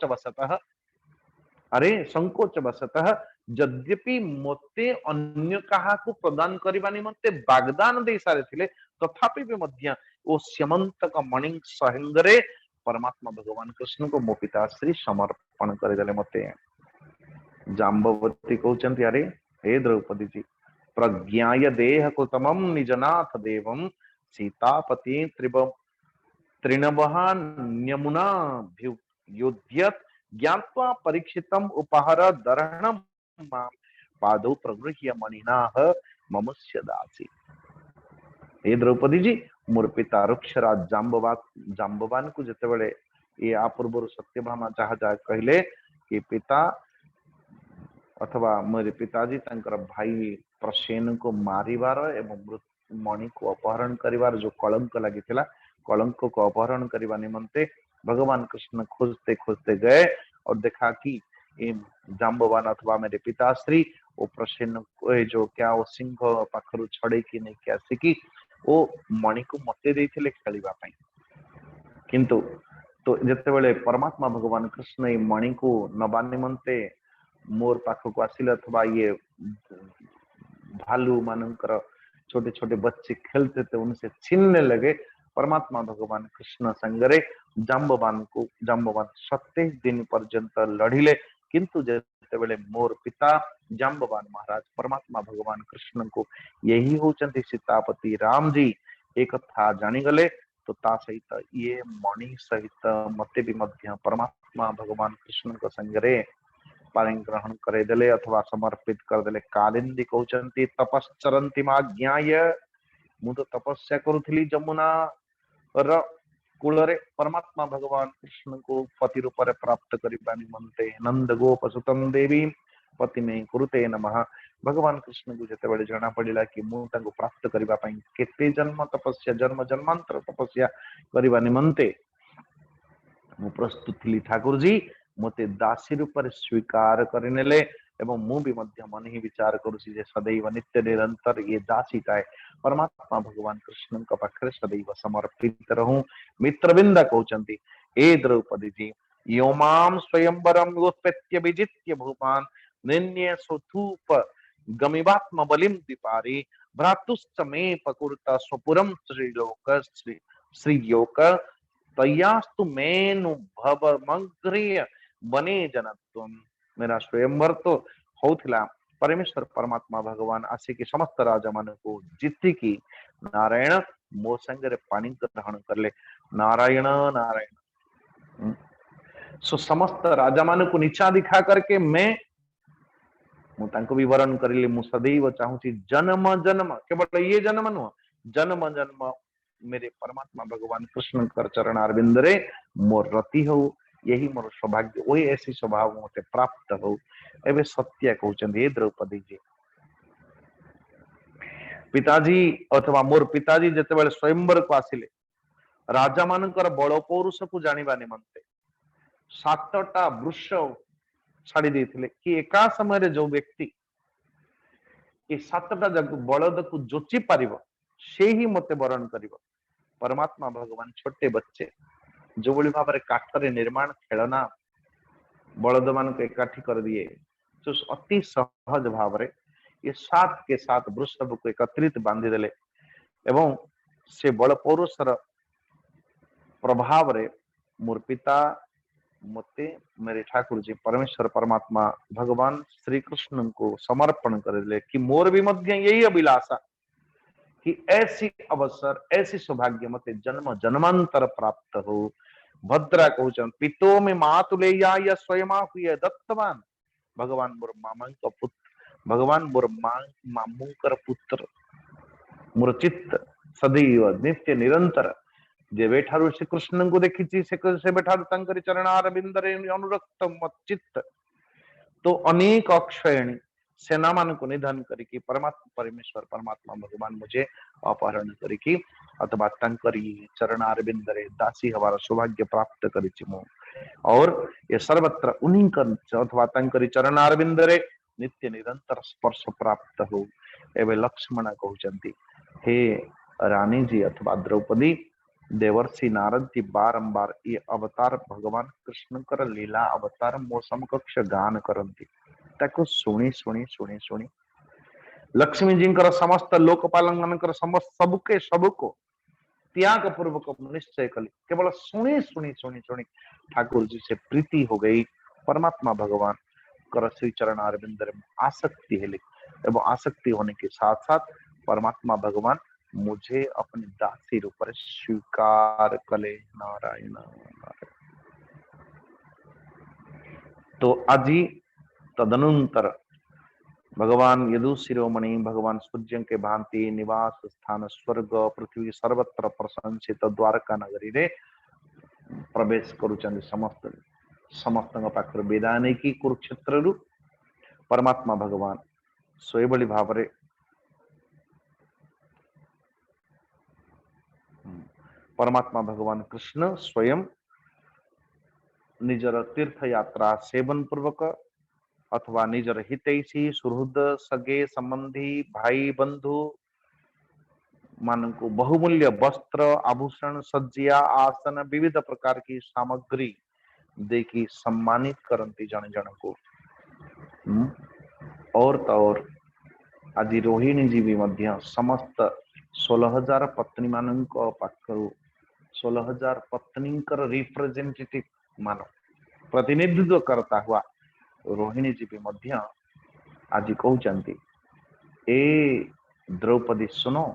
वशतः अरे संकोच वशतः यद्यपि मते अन्य कहा को प्रदान करबा निमंते वाग्दान दे सारे थिले तथापि भी मध्य ओ स्यमंतक मणि सहिंगरे परमात्मा भगवान कृष्ण को मो पिता श्री समर्पण करदेले मते जाम्बवती कहउचंती अरे हे द्रौपदी जी प्रज्ञाय देह कृतमं निजनाथ देवं सीतापति तृणवहान्यमुना युध्यत ज्ञात्वा परीक्षितम उपहार दर्हणम मां पादौ प्रगृह्य मणिनाह ममुष्य दासी। हे द्रौपदी जी मोर पिता रुक्षराज जाम्बवान को जते बेले ये आ पूर्व सत्यभामा जहा जहा कहले कि पिता अथवा मेरे पिताजी तंकर भाई प्रसेन को मारिबार एवं मणि को अपहरण करिवार जो कलंक लगी कलंक को अपहरण करने निमंते भगवान कृष्ण खोजते खोजते गए और देखा कि जाम्बवान अथवा मेरे पिताश्री वो प्रसन्न जो क्या वो सिंह पाखरु छड़े कि नहीं क्या आसिकी वो मणि को मते देथिले खेलिबा पई किंतु तो जते बेले परमात्मा भगवान कृष्ण ये मणि को नबा निमंते मोर पाखक आसिले अथवा ये भालू मानकर छोटे छोटे बच्चे खेलते थे उनसे छीनने लगे परमात्मा भगवान कृष्ण संगरे जाम्बवान 27 दिन पर्यंत लड़िले किंतु जते बेले मोर पिता जाम्बवान महाराज परमात्मा भगवान कृष्ण को यही होचंती सीतापति राम जी एक था जानी गले तो ता सहित ये मणि सहित मते भी मध्य परमात्मा भगवान कृष्ण को संगरे पारिं ग्रहण करे देले अथवा समर्पित कर देले। कालिंदी कहउचंती तपश्चरंती माज्ञाय मु तो तपस्या करुथली जमुना र कूलरे परमात्मा भगवान कृष्ण को पति रूप प्राप्त करबा निमंते नंद गोप सुतम देवी पति में कुरुते नमः भगवान कृष्ण को जते बेले जना पड़िला कि मु तांको प्राप्त करबा पई केते जन्म तपस्या जन्म जन्मांतर तपस्या करबा निमंते मु प्रस्तुत थी ठाकुर जी मते दासी रूप स्वीकार करनेले एवं मु भी मध्य मन ही विचार करुसी जे सदैव नित्य निरंतर ये दासी काय परमात्मा भगवान कृष्ण का पाखरे सदैव समर्पित रहूं। मित्रविंद कहउचंती ए द्रौपदी जी योमाम स्वयंवरम उत्पत्य विजित्य भूपान निन्य सुथूप गमिवात्म बलिम दीपारी भ्रातुश्च मे पकुर्त स्वपुरम श्रीलोक तयास्तु मेनु भवमग्रिय बने जनत्वम। मेरा स्वयंवर तो होथिला परमेश्वर परमात्मा भगवान आसिकी समस्त राजा मान को जीती की नारायण मो संगरे पानी ग्रहण करले नारायण नारायण सो समस्त राजा मान को नीचा दिखा करके मैं तांको भी वरण करिले मु सदैव चाहूची जन्म जन्म केवल ये जन्म नुह जन्म जन्म मेरे परमात्मा भगवान कृष्ण कर चरण अरविंद रे मोर रति हो यही मोर सौभाग्य वही ऐसी स्वभाव मते प्राप्त हो। एबे सत्य कहउचंदी हे द्रौपदी जी पिताजी अथवा मोर पिताजी जते बेले स्वयंवर को आसिले राजा मानकर बड़ पौरुष को जानिबा निमंते 7टा वृक्ष छाड़ी देथिले कि एका समय रे जो व्यक्ति ये 7टा बलद को जोची पारिबो से ही मते वरण करिबो। परमात्मा भगवान छोटे बच्चे जो बड़ी भाव में काठरे निर्माण खेलना बलद मान को एकाठी कर दिए तो अति सहज भाव में ये 7 के 7 वृषभ को एकत्रित बांधी देले एवं से बल पौरुषर प्रभाव रे मोर पिता मते मेरे ठाकुर जी परमेश्वर परमात्मा भगवान श्री कृष्ण को समर्पण कर दिले कि मोर भी मध्य यही अभिलाषा कि ऐसी अवसर ऐसी सौभाग्य मते जन्म जन्मांतर प्राप्त हो। भद्रा कहउचन पितो में मातुलेया या स्वयं हुए दत्तवान भगवान मोर मामा का पुत्र भगवान मोर मामूकर पुत्र मोर चित्त सदैव नित्य निरंतर जे बेठारु श्री कृष्ण को देखी से बेठारु तंकरी चरणार बिंदरे अनुरक्त मत चित्त तो अनेक अक्षयणी सेना मान को निधन करिकी परमात्मा परमेश्वर परमात्मा भगवान मुझे अपहरण करिकी अथवा तंकरी चरणार बिंदरे दासी हमारा सौभाग्य प्राप्त करिछि मु और ये सर्वत्र उन्हीं का अथवा तंकरी चरणार बिंदरे नित्य निरंतर स्पर्श प्राप्त हो। एवं लक्ष्मण कहते हे रानी जी अथवा द्रौपदी देवर्षि नारद जी बारंबार ये अवतार भगवान कृष्ण लीला अवतार मो समकक्ष गान करती ताको शुणी शुणी शुणी शुणी लक्ष्मी जी समस्त लोकपाल समस्त सबके सबको त्याग पूर्वक निश्चय कली केवल शुणी शुणी शुणी शुणी ठाकुर जी से प्रीति हो गई। परमात्मा भगवान कर श्री चरण अरविंद आसक्ति है एवं आसक्ति होने के साथ साथ परमात्मा भगवान मुझे अपनी दासी रूप में स्वीकार कले। नारायण नारायण। तो आजी तदनंतर भगवान यदु शिरोमणि भगवान सूर्य के भांति निवास स्थान स्वर्ग पृथ्वी सर्वत्र प्रशंसित द्वारका नगरी रे प्रवेश करुचंदी। समस्त समस्त पाखर विदाय नहीं कि कुरुक्षेत्र रु परमात्मा भगवान सोई भाव रे परमात्मा भगवान कृष्ण स्वयं निजर तीर्थ यात्रा सेवन पूर्वक अथवा निजर हितैषी सुहृद सगे संबंधी भाई बंधु मान को बहुमूल्य वस्त्र आभूषण सज्जिया आसन विविध प्रकार की सामग्री देखी सम्मानित करती जन जन को। और तो और आज रोहिणी जी भी मध्य समस्त 16,000 पत्नी मान पाखर 16,000 पत्नी रिप्रेजेंटेटिव मान प्रतिनिधित्व करता हुआ रोहिणी जी भी मध्य आज कहते ए द्रौपदी सुनो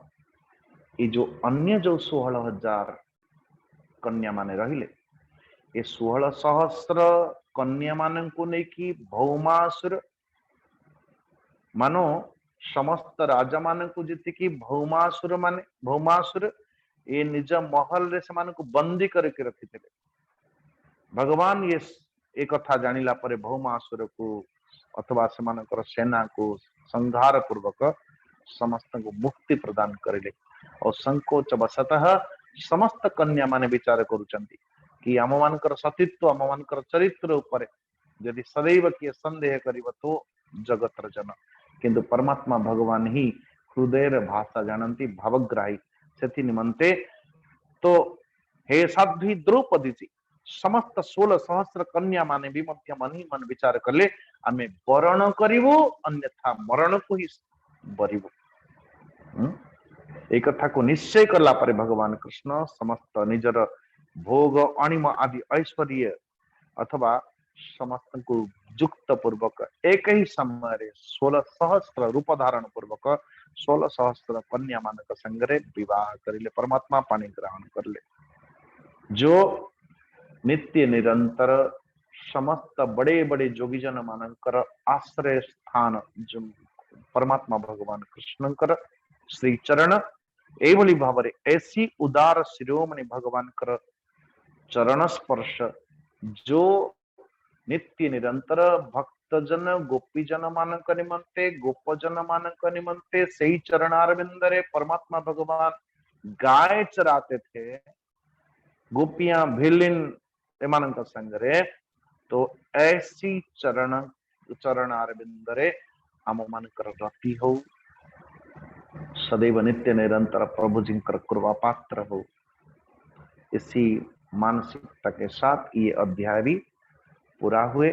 ये जो अन्य जो 16,000 कन्या माने रहिले ये 16 सहस्र कन्या मान को लेकिन भौमासुर मानो समस्त राजा मान को जी भौमासुर माने भौमासुर ये निज महल रे से मान को बंदी करके रखी थे। भगवान ये एक कथा जानिला परे भौमासुर को अथवा से मानकर सेना को संहार पूर्वक समस्त को मुक्ति प्रदान करेले और संकोच वशतः समस्त कन्या माने विचार करुचंती कि आम मानकर सतीत्व आम मानकर चरित्र उपरे यदि सदैव किए संदेह करिव तो जगतर जन किंतु परमात्मा भगवान ही हृदय भाषा जानती भावग्राही से निमंते तो हे साध्वी द्रौपदी जी समस्त 16 सहस्र कन्या माने भी मध्य मन ही मन विचार कले आमे वरण करिवो अन्यथा मरण को ही बरिवो। एक कथा को निश्चय करला परे भगवान कृष्ण समस्त निजर भोग अणिम आदि ऐश्वर्य अथवा समस्त को युक्त पूर्वक एक ही समय 16 सहस्र रूप धारण पूर्वक 16 सहस्र कन्या मान संगे विवाह करिले परमात्मा पानी ग्रहण करले। जो नित्य निरंतर समस्त बड़े बड़े जोगी जन मानकर आश्रय स्थान जो परमात्मा भगवान कृष्णकर श्री चरण एभली भाव ऐसी उदार शिरोमणि भगवान कर चरण स्पर्श जो नित्य निरंतर भक्तजन गोपीजन मान निमंते गोपजन मान निमंते सही चरणारविंदरे परमात्मा भगवान गाय चराते थे गोपियां भिलिन एमान संगरे तो ऐसी चरणारविंदरे आम मानकर रति हो सदैव नित्य निरंतर प्रभु जी कृपा पात्र हो। इसी मानसिकता के साथ ये अध्याय भी पूरा हुए।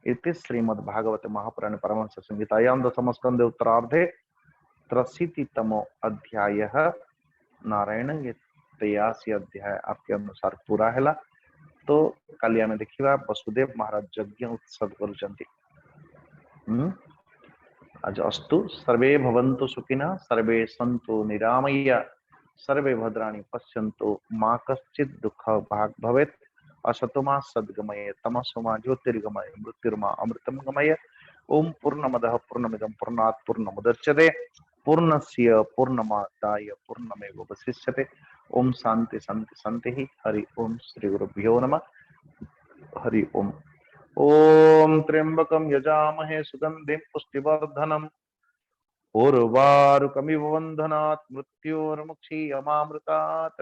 इति श्रीमद् भागवत महापुराण परमहंस संहितायां दशम स्कंदे उत्तरार्धे 83तमो अध्याय नारायण ये 83 अध्याय आपके अनुसार पूरा है। तो काली आमे देखिबा वसुदेव महाराज यज्ञ उत्सव करुचंती। आज अस्तु सर्वे भवन्तु सुखिनः सर्वे सन्तु निरामया सर्वे भद्राणि पश्यन्तु मा कश्चित् दुःख भाग् भवेत् असतोमा सद्गमय तमसोमा ज्योतिर्गमय मृत्युर्मा अमृतं गमय। ओम पूर्णमदः पूर्णमिदं पूर्णात् पूर्णमुदच्यते पूर्णस्य पूर्णमादाय पूर्णमेवावशिष्यते। ओम शांति शांति शांति। हरि ओम श्री गुरुभ्यो नमः। हरि ओम। ओम त्र्यंबकं यजामहे सुगंधिं पुष्टिवर्धनम् उर्वारुकमिव बन्धनात् मृत्योर्मुक्षीयमामृतात्।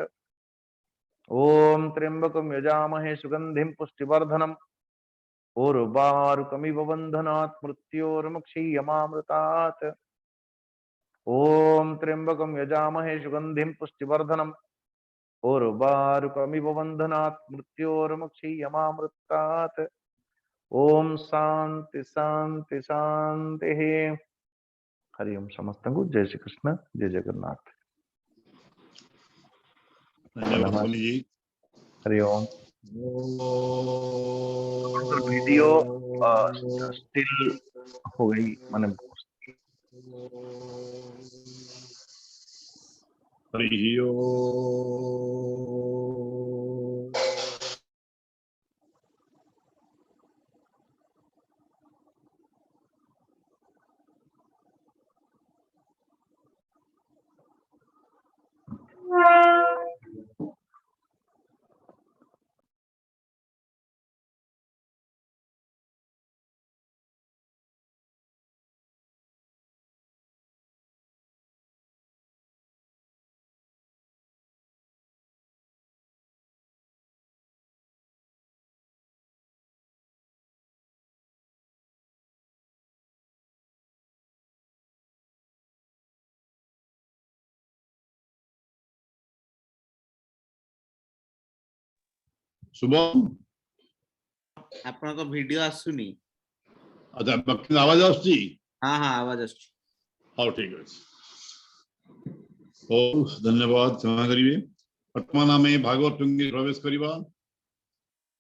ओम त्र्यंबकं यजामहे सुगंधिं पुष्टिवर्धनम् उर्वारुकमिव बन्धनात् मृत्योर्मुक्षीयमामृतात्। ओम त्र्यंबकं यजामहे सुगंधिं पुष्टिवर्धनम् उर्वारुकमिव बन्धनात् मृत्योर्मुक्षीयमामृतात्। ओम शांति शांति शांति। हरि ओम। समस्त को जय श्री कृष्ण, जय जगन्नाथ। धन्यवाद मुनि जी। हरि ओम। वीडियो स्टिल हो गई माने। हरि ओम। शुभम आपन को वीडियो आसुनी। अच्छा बक्ति आवाज आसुची। हाँ हाँ आवाज आसुची। हाँ ठीक है। ओ धन्यवाद। क्षमा करिए। वर्तमान आमे भागवत टुंगी प्रवेश करिबा।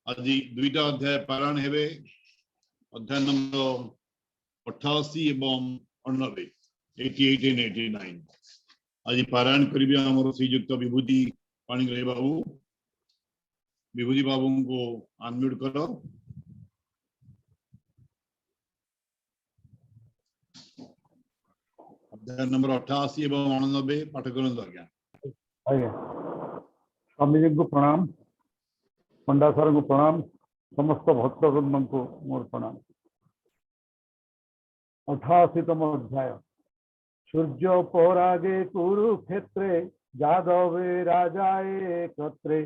आज दुईटा अध्याय पारायण हेबे। अध्याय नंबर 88 एवं 89 88 एंड 89। आज पारायण करिबे हमर श्रीयुक्त विभूति पाणिग्राही बाबू। विभूति बाबू को अनम्यूट करो। अध्याय नंबर 88 एवं 89 पाठ करंतु आज्ञा। आज्ञा। स्वामी जी को प्रणाम, पंडा सर को प्रणाम, समस्त भक्तवृंद को मोर प्रणाम। 88तम अध्याय। सूर्य परागे कुरुक्षेत्रे जादवे राजाए कत्रे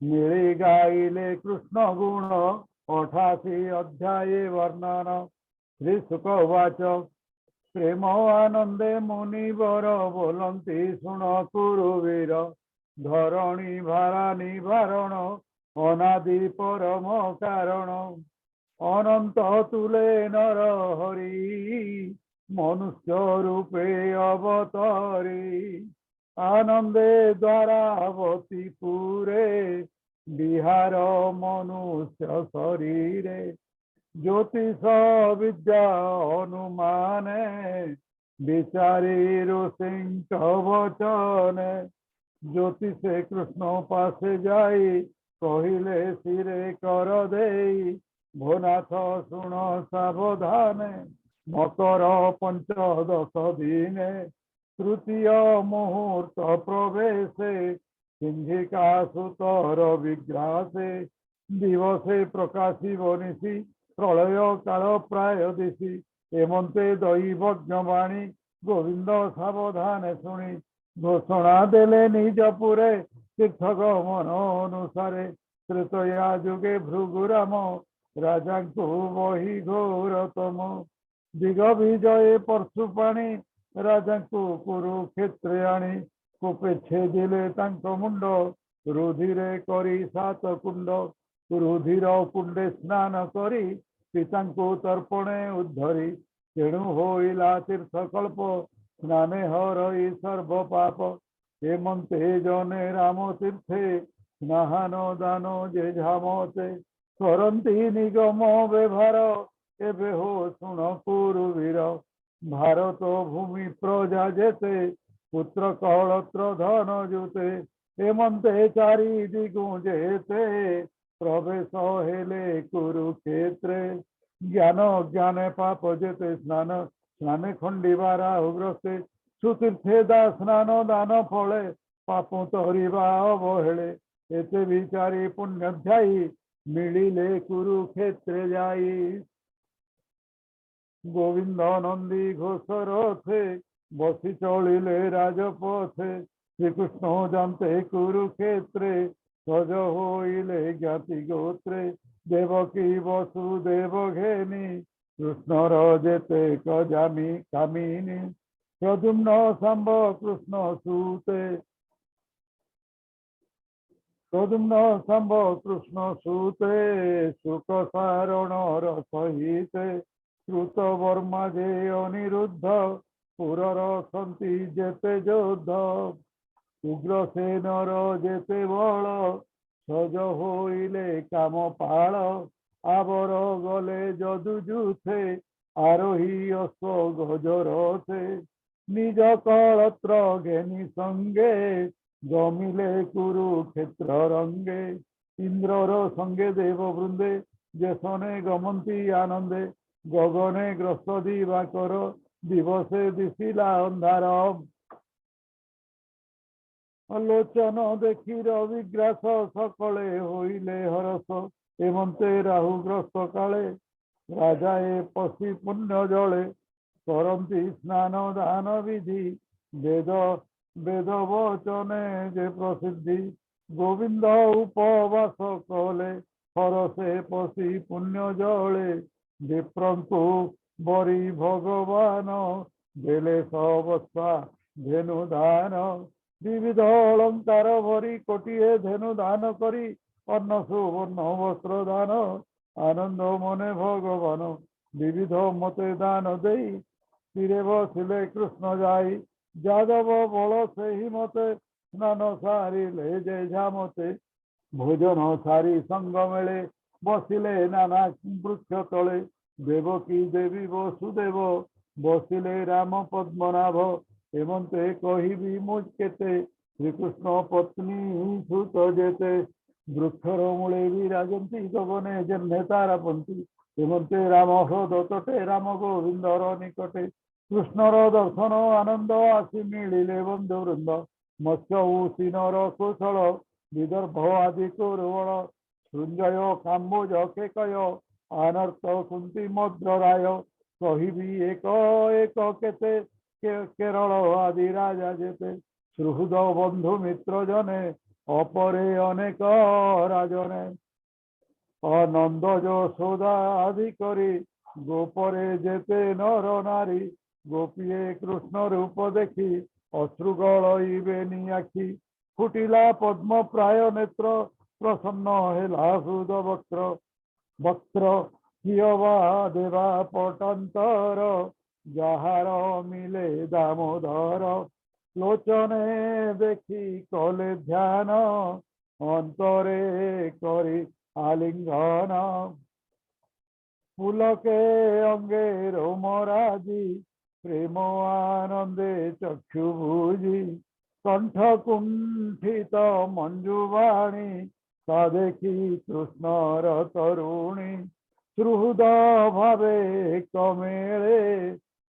मिले गाइले कृष्ण गुण 88 अध्याये वर्णन। श्री शुक उवाच प्रेम आनंदे मुनिवर बोलंती शुण कुरुवीर धरणी भारा निवारण अनादि परम कारण अनंत तुले नर हरि मनुष्य रूपे अवतरी आनंदे द्वारावती पुरे बिहार मनुष्य शरीरे ज्योतिष विद्या अनुमाने विचारी ऋषिंक वचने ज्योतिषे कृष्ण पासे जाई कहिले सिरे कर देई भोनाथ शुण सावधाने मकर पंचदश दिने तृतीय मुहूर्त प्रवेशे सिंहिका सुतर विग्रासे दिवसे प्रकाशी बनिसी प्रलय काल प्राय दिशी एमंते दैवज्ञवाणी गोविंद सावधान शुणी घोषणा देले निजपुरे तीर्थगमन अनुसारे तृतीया जुगे भृगुराम राजा को वही घोरतम दिग विजय परशुपाणी राजा को कुरुक्षेत्र आनी कूपे छेदिले मुंड रुधिरे करी 7 कुंड रुधिर कुंडे स्नान करी पिता को तर्पणे उद्धरी तेणु होइला तीर्थकल्प स्नाने हरई सर्व पाप हेमंते जने राम तीर्थे स्नान दान जे झामते करंती निगम व्यवहार एबे हो शुण कुरुवीर भारत भूमि प्रजा जेते पुत्र कलत्र धन जुते हेमंते चारि दिगु जेते प्रवेश हेले कुरुक्षेत्रे ज्ञान ज्ञाने पाप जेते स्नान स्नाने खंडिबारा उग्रस्ते सुतीर्थे दा स्नान दान फले पाप तरिबा अवहेले एते विचारी पुण्यध्यायी मिलिले कुरुक्षेत्रे जाई गोविंद नंदी घोष रथे बसी चलिले राजपथे श्रीकृष्ण जानते कुरुक्षेत्रे सज होइले ज्ञाति गोत्रे देवकी वसुदेव घेनी कृष्ण जेते कजामी कामिनी प्रद्युम्न सांब कृष्ण सूते प्रद्युम्न सांब कृष्ण सूते सुख सारण सहिते श्रुत वर्मा जे अनिरुद्ध पुरर सन्ति जेते योद्ध उग्रसेनर जेते बल सज होइले काम पाल आबर गले यदुजुथे आरोही अश्व गजरथे निज कलत्र घेनी संगे जमिले कुरुक्षेत्र रंगे इंद्रर संगे देव वृंदे जेसने गमंती आनंदे गगने ग्रस्त दिवाकर दिवसे दिशिला अंधार आलोचन देखी रविग्रास सकले होइले हरस एमंते राहुग्रस्त काले राजाए पशि पुण्य जले करती स्नान दान विधि वेद वेद वचने जे प्रसिद्धि गोविंद उपवास कले हरसे पशि पुण्य जले विप्रंतु बरी भगवान देले सबस्वा धेनु दान विविध अलंकार भरी कोटिए धेनु दान करी अन्न सुवर्ण वस्त्र दान आनंद मने भगवान विविध मते दान देई तीरे बसिले कृष्ण जाई जादव बल से ही मते स्नान सारी ले जे झामते भोजन सारी संग मेले बसिले नाना वृक्ष तले देवकी देवी वसुदेव बसिले राम पद्मनाभ हेमंते कहिबी मुझ केते श्रीकृष्ण पत्नी सुत जेते वृक्षर मूले विराजन्ति गगने जन्मे तारापन्ति हेमंते राम हृद तटे राम गोविंदर निकटे कृष्णर दर्शन आनंद आसी मिलिले बंधु वृंद मत्स्य उसीनर कुशल विदर्भ आदि कुरुवल सृंजय काम्बोज केकय अनर्थ कुंती मद्रराय कहिबी एक एक केते केरल आदि राजा जेते सुहृद बंधु मित्र जने अपरे अनेक राजने अनंद यशोदा आदि करी गोपरे जेते नर नारी गोपीए कृष्ण रूप देखी अश्रुगलइबेनि आखि फुटिला पद्म प्राय नेत्र प्रसन्न हेला हृद वक्त्र वक्त्र कियवा देवा पटांतर যাহার মিলে দামোদর লোচনে দেখি কলে ধ্যান অন্তরে করি আলিঙ্গন পুলকে অঙ্গে রোমরাজি প্রেম আনন্দে চক্ষু বুঝি কণ্ঠ কুণ্ঠিত মঞ্জুবাণী তা দেখি কৃষ্ণর তরুণী সুহৃদ ভাবে কমেলে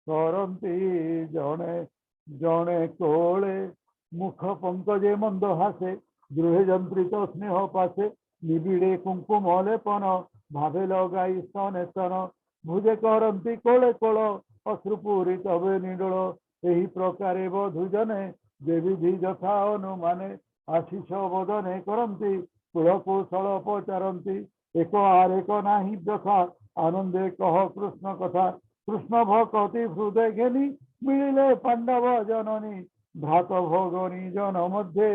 करती जने जने कोले मुख पंकजे मंद हासे गृहे जंत्रित स्नेह पासे निबिड़े कुंकुम लेपन भावे लगाई स्तने स्तन भुजे करती कोले कोल अश्रुपूरित वे निडोल यही प्रकारे बधुजने देवी यथा अनुमाने आशीष बदने करती कुल कौशल पचारती एक आरेक नाही व्यथा आनंदे कह कृष्ण कथा कृष्ण भक्ति हृदय घेनी मिलिले पांडव जननी भ्रात भगनी जन मध्य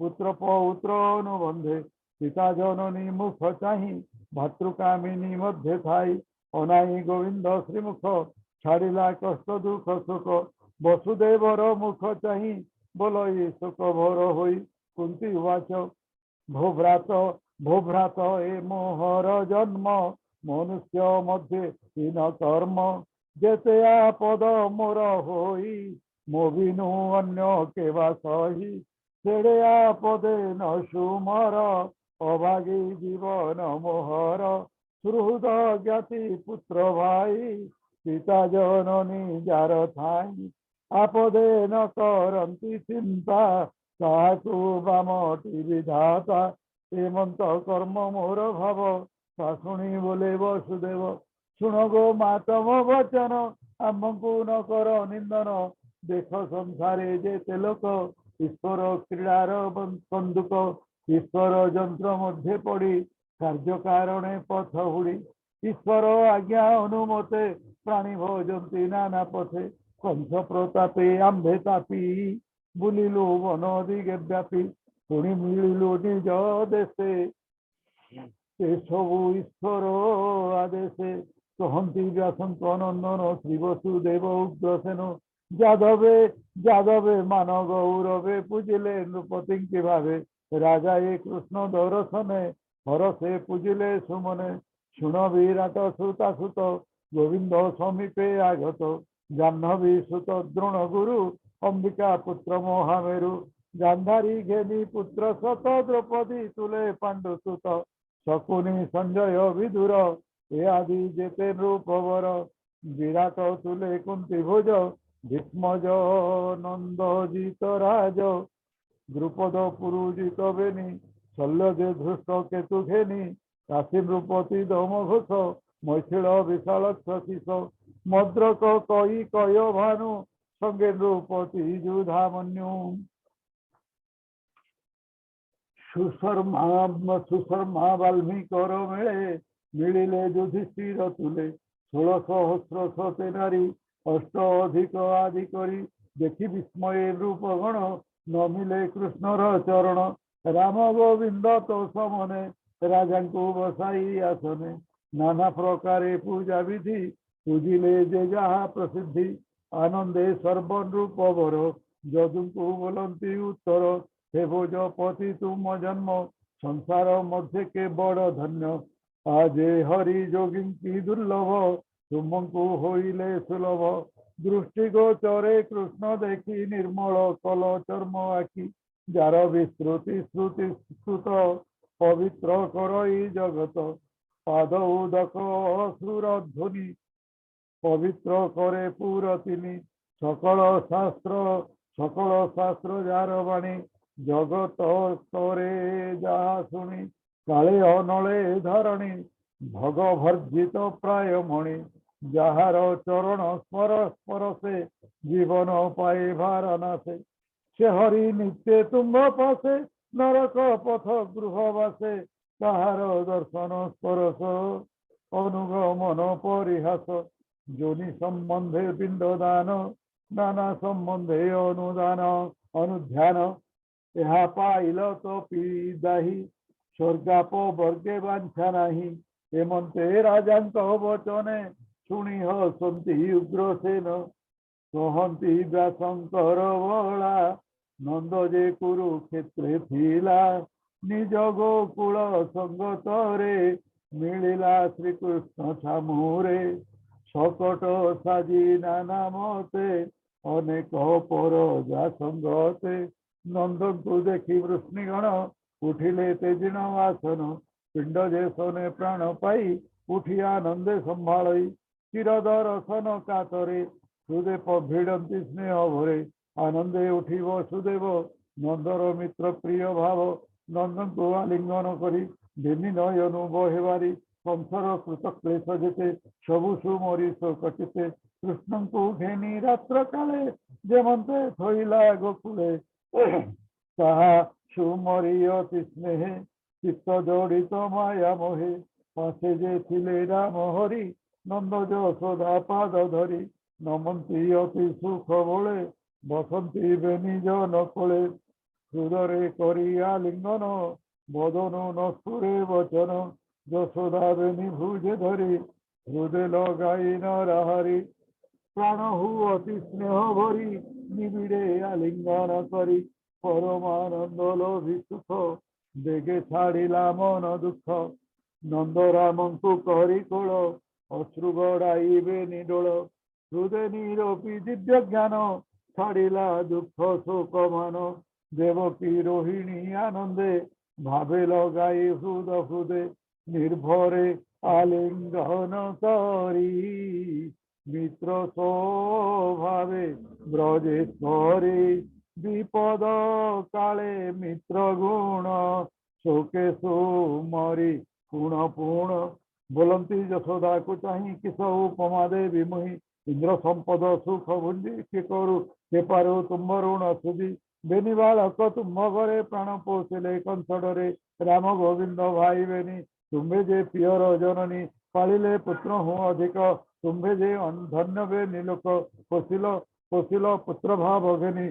पुत्र पौत्र अनुबंधे पिता जननी मुख चाही भातृकामिनी मध्य थाई अनाई गोविंद श्रीमुख छाड़िला कष्ट दुख सुख वसुदेवर मुख चाही बोलई सुख भर होई कुंती वाच भोभ्रात ए मोहर जन्म मनुष्य मध्य हीन कर्म जेते आपद मोर होई मोबिनु अन्य केवा सही सेड़े आपदे न सुमर अभागी जीवन मोहर सुहृद ज्ञाति पुत्र भाई पिता जननी जार थाई आपदे न करंती चिंता साहु बामटी विधाता हेमंत कर्म मोर भाव शाशुणी बोले वसुदेव शुण गो मातम वचन आमको न कर निंदन देख संसारे जे लोक ईश्वर क्रीडार बंदुक ईश्वर जंत्र मध्य पड़ी कार्य कारणे पथ हुड़ी ईश्वर आज्ञा अनुमते प्राणी भोजंती नाना पथे कंस प्रतापे आंबे तापी बुलिलु वन दिगे व्यापी पुणी मिलिलु निज देशे से सबु ईश्वर आदेशे कहती व्यासंक नंदन श्री वसुदेव उग्रसेन যাদবে যাদবে মান গৌরবে পুজিলে নৃপতিঙ্কি ভাবে রাজা এ কৃষ্ণ দর্শনে হরসে পুজিলে সুমনে শুণ বিরাট সুতাসুত গোবিন্দ সমীপে আগত জাহ্নবী সুত দ্রোণ গুরু অম্বিকা পুত্র মহামেরু গান্ধারী ঘেনি পুত্র শত দ্রৌপদী তুলে পাণ্ডু সুত শকুনি সঞ্জয় বিদুর এ আদি যেতে নৃপবর বিরাট তুলে কুন্তি ভোজ ভীষ্মজ নন্দ জিত রাজ দ্রুপদ পুরুজিত বেনি শল্যদে ধৃষ্ট কেতু ঘেনি কাশী নৃপতি দম ঘোষ মৈথিল বিশালক্ষ শিষ মদ্রক কই কয় ভানু সঙ্গে নৃপতি যুধামন্যু সুশর্মা বাল্মীকর মেলে মিলিলে যুধিষ্ঠির তুলে 16 নারী অষ্ট অধিক আদি করি দেখি বিস্ময়ে রূপগণ ন মিলে কৃষ্ণর চরণ রাম গোবিন্দ তো সমনে রাজাଙ୍କୁ বসাই আসনে নানা প্রকারে পূজা বিধি ପୂଜିଲେ ଯେ ଯାହା ପ୍ରସିଦ୍ଧି ଆନନ୍ଦେ ସର୍ବନୃପବର ଯଦୁଙ୍କୁ ବୋଲନ୍ତି ଉତ୍ତର हे भोजपति तुम जन्म संसार मध्य के बड़ धन्य आजे हरि जोगी की दुर्लभ तुमको होइले सुलभ दृष्टि गोचरे कृष्ण देखी निर्मल कल चर्म आखि जार विस्तृति श्रुति श्रुत पवित्र करई जगत पाद उदक असुर ध्वनि पवित्र करे पुरतिनी सकल शास्त्र जार बाणी जगत स्तरे जहा शुणी काले अनले धरणी भगभर्जित प्राय मणि যাহার চরণ স্পরশে জীবন পায়ে ভার নাশে সে হরি নিত্যে তুম্ভ পাশে নরক পথ গৃহবাসে তাহার দর্শন স্পরশ অনুগমন পরিহাস যোনি সম্বন্ধে পিণ্ডদান নানা সম্বন্ধে অনুদান অনুধ্যান ଏହା ପାଇଲ ତ ପିଦାହି ସ୍ୱର୍ଗାପ ବର୍ଗେ ବାଞ୍ଛା ନାହିଁ ଏମନ୍ତେ ରାଜାଙ୍କ ବଚନେ ଶୁଣି ହସନ୍ତି ଉଗ୍ରସେନ କହନ୍ତି ବ୍ୟାସଙ୍କର ବଳା ନନ୍ଦ ଯେ କୁରୁକ୍ଷେତ୍ରେ ଥିଲା ନିଜ ଗୋକୁଳ ସଙ୍ଗତରେ ମିଳିଲା ଶ୍ରୀକୃଷ୍ଣ ଛାମୁରେ ଶକଟ ସାଜି ନାନା ମତେ ଅନେକ ପରଜା ସଙ୍ଗତେ नंदन देखी वृष्णिगण उठिले तेजिण आसन पिंड जे सोने प्राण पाई उठी आनंदे संभाई चिरदर सन कातरे सुदेव भिड़ती स्नेह भरे आनंदे उठी वसुदेव नंदर मित्र प्रिय भाव नंदन को आलिंगन करी धेनी नयनु बहेबारी कंसर कृत क्लेश जेते सबु सुमरी कटिते कृष्ण को घेनी रात्र काले जेमंते थोइला गोकुले ताहा सुमरी अति स्नेहे चित्त जड़ित माया मोहे पासे जे थिले राम हरि नंद यशोदा पाद धरी नमंती अति सुख बोले बसंती बेनिज नकोले हृदय करी आलिंगन बदन नस्तुरे वचन यशोदा बेनी भुजे धरी हृदय लगाई नरहरि प्राण हु अति स्नेह भरी निबिड़े आलिंगन करी परमानंद लोभी सुख बेगे छाड़िला मन दुख नंद राम को करी कोल अश्रु गड़ाइबे निडोल हृदय निरोपी दिव्य ज्ञान छाड़िला दुख शोक मान देवकी रोहिणी आनंदे भावे लगाई हृद हृदय निर्भरे आलिंगन करी मित्र स्वभावे ब्रजेश्वरी विपद काले मित्र गुण शोके सुमरी पुण पुण बोलती यशोदा को चाही किस उपमा देवी मुहि इंद्र संपद सुख भुंजी कि करू के पारू तुम ऋण सुधी बेनी बालक तुम घरे प्राण पोषिले कंसडरे राम गोविंद भाई बेनी तुम्हें जे पियर जननी पालिले पुत्र हूँ अधिक तुम्हें जे धन्य बेनी लोक पोषिल पोषिल पुत्र भाव घेनी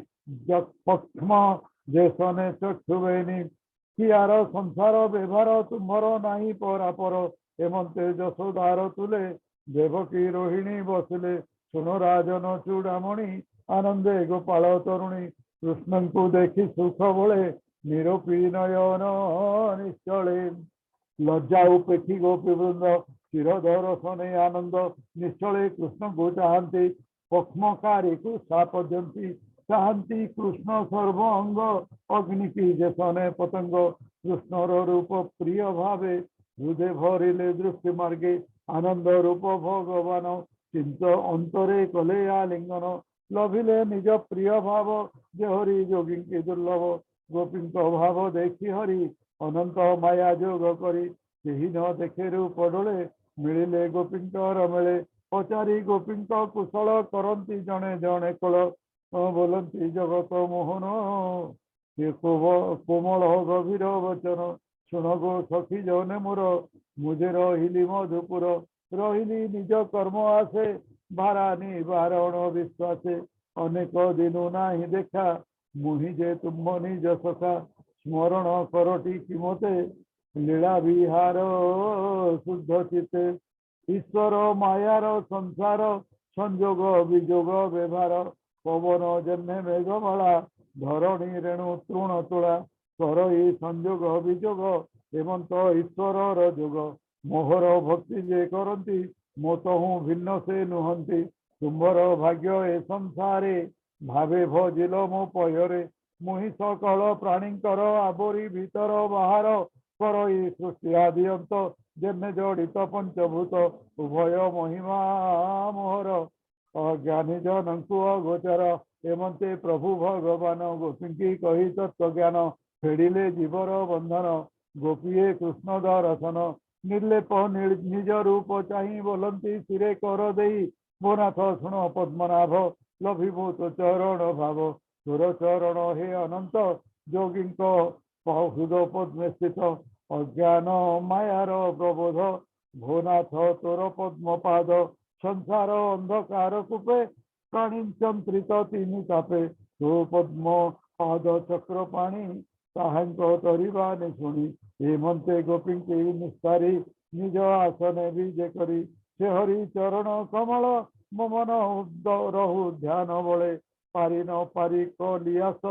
पक्ष्म जेसने चक्षुवेनी कियार संसार व्यवहार तुम्हार नाही परापर एमंते यशोदार तुले देवकी रोहिणी बसिले सुनो राजन चूड़ामणि आनंदे गोपाल तरुणी कृष्ण को देखी सुख बोले निरूपी नयन निश्चले लज्जा उपेक्षी गोपी वृंद चिरधर सने आनंद निश्चले कृष्ण को चाहती पक्ष्मकारी को सापद्यंती चाहती कृष्ण सर्वांग अग्नि की जैसने पतंग कृष्णर रूप प्रिय भावे हृदय भरिले दृष्टि मार्गे आनंद रूप भगवान चिंत अंतरे कले आलिंगन लभिले निज प्रिय भाव जे हरि जोगी के दुर्लभ गोपी भाव देखी हरि अनंत माया जोग करी न देखे रूप डोले मिले गोपी मिले पचारि गोपी कुशल करती जने जने कल बोलती जगत मोहन कोमल गभीर वचन शुण गो सखी जने मोर मुझे रहिली मधुपुर रहिली निज कर्म आसे बारानी बारण विश्वासे अनेक दिनु नाही देखा मुहि जे तुम निज सखा स्मरण करटी किमते लीला विहार शुद्ध चिते ईश्वर मायार संसार संजोग विजोग व्यवहार पवन जन्मे मेघमाला धरणी रेणु तृण तुला करई संजोग विजोग हेमंत ईश्वर जोग मोहर भक्ति जे करती मोतहु भिन्न से नुहंती तुम्बर भाग्य ए संसारे भावे भजिल मो पयरे मुहि सकल प्राणीकर आवरी भीतर बाहर करई सृष्टि आदि अंत जेने जड़ित पंचभूत उभय महिमा मोहर अज्ञानी जनଙ୍କୁ अगोचर एमंते प्रभु भगवान गोपी कही तत्व ज्ञान फेड़िले जीवर बंधन गोपीए कृष्ण दर्शन निर्लेप निज रूप चाही बोलती सिरे कर देई मोनाथ शुण पद्मनाभ लभिभूत चरण भाव सुर चरण हे अनंत जोगी हृद पद्मे स्थित अज्ञान मायार प्रबोध भोनाथ तोर पद्मपाद संसार अंधकार कूपे प्राणीचंत्रित तीन तापे तो पद्म पाद चक्र पाणी ताहांक तरिबा शुणी हेमंते गोपी निस्तारी निज आसने विजे करी से हरि चरण कमल ममन रहु ध्यान बले पारि न पारि कलियास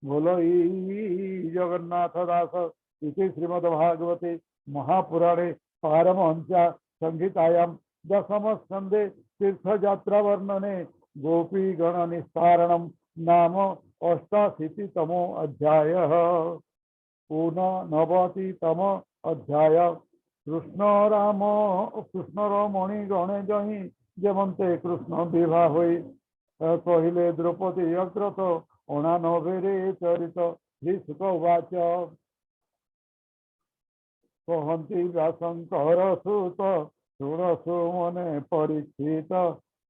भोलई जगन्नाथ दास इति श्रीमद्भागवते महापुराणे पारमहंस्या संहितायां दशम स्कंदे तीर्थयात्रा वर्णने गोपी गण निस्तारणम नाम 88तमो अध्यायः ऊननवतितम अध्याय कृष्ण रमणी गणे जही जेमंते कृष्ण विवाह होई कहिले द्रौपदी अग्रत अणानवेरे चरित श्रीसुक उवाच कहन्ति व्यासंकर सुत शृणसु मने परीक्षित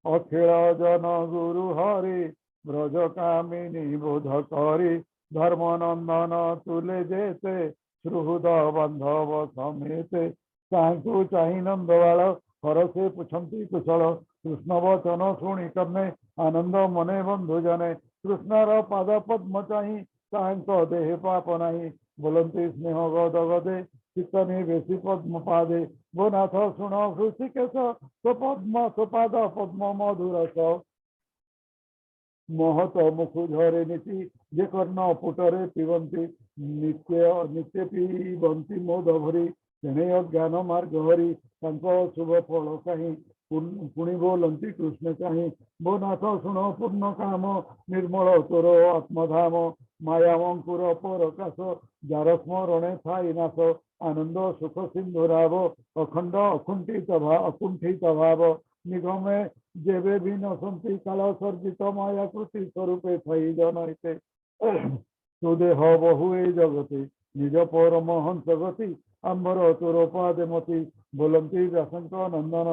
अखिल जन गुरु हरि ब्रज कामिनी बोध करी धर्मनंदन तुले जेते सुहृद बांधव समेते तांकु चाहि नंदवाल हर से पुछंती कुशल कृष्ण वचन शुणी कर्णे आनंद मने बंधु जने कृष्णर पाद पद्म चाहि तांक देह पाप नाही बोलंती स्नेह गद गदे चित्तनि बेसी पद्म पादे वो नाथ शुण हृषिकेश स्वपद्म स्वपाद पद्म मधुरस महत मुखु झरे नीति जे कर्ण पुटरे पिबंती नित्य नित्य पीबंती मोद भरी तेणे अज्ञान मार्ग हरि शुभ फल कहीं पुणी बोलती कृष्ण चाहि वो नाथ शुण पूर्ण काम निर्मल तोर आत्मधाम मायावंकुर परकाश जार स्मरणे थाई नाश आनंद सुख सिंधुराव अखंड अकुंठित भाव निगमे जेबे भी न संति काल सर्जित माया कृति स्वरूपे थई जनते सुदेह बहुए जगति निज परम हंस गति आंबर तोर पादे मति बोलंती व्यासंक नंदन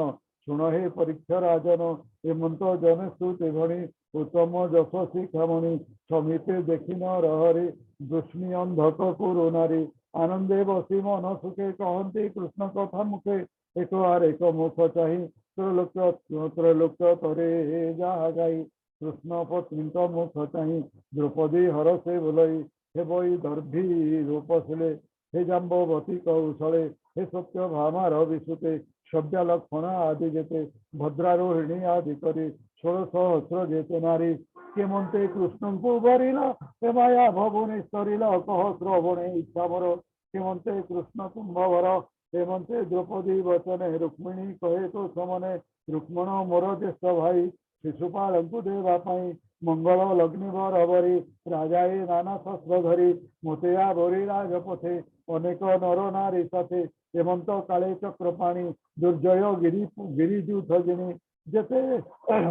शुण हे परीक्षा राजन हेमंत जन स्तुति भणी उत्तम यशस्वी खामणि समीपे देखी न रहरे दुष्मी अंधक कुरु नारी आनंदे बसी मन सुखे कहती कृष्ण कथा मुखे एक बार एक मुख चाही त्रैलोक्य तरे जा गाई कृष्ण पत्नी मुख चाही द्रौपदी हर से बोलई हे बई दर्भी रूपशिले हे जाम्बवती कौशले हे सत्य भामार विसुते शब्द लक्षण आदि जेते भद्रारोहिणी आदि करी 16 सहस्र जेते नारी केमंते कृष्ण को बरिल हे माया भवने स्तरिल कह श्रवणे इच्छा मोर केमंते कृष्ण कुंभवर हेमंते द्रौपदी वचने रुक्मिणी कहे तो समने रुक्मण मोर ज्येष्ठ भाई शिशुपाल को देवा पाई मंगल लग्निवर अवरी राजाए नाना शस्त्र धरी मोतिया बोरी राजपथे अनेक नर नारी साथे हेमंत काले चक्रपाणी दुर्जय गिरी गिरिजूथ जिनी जेते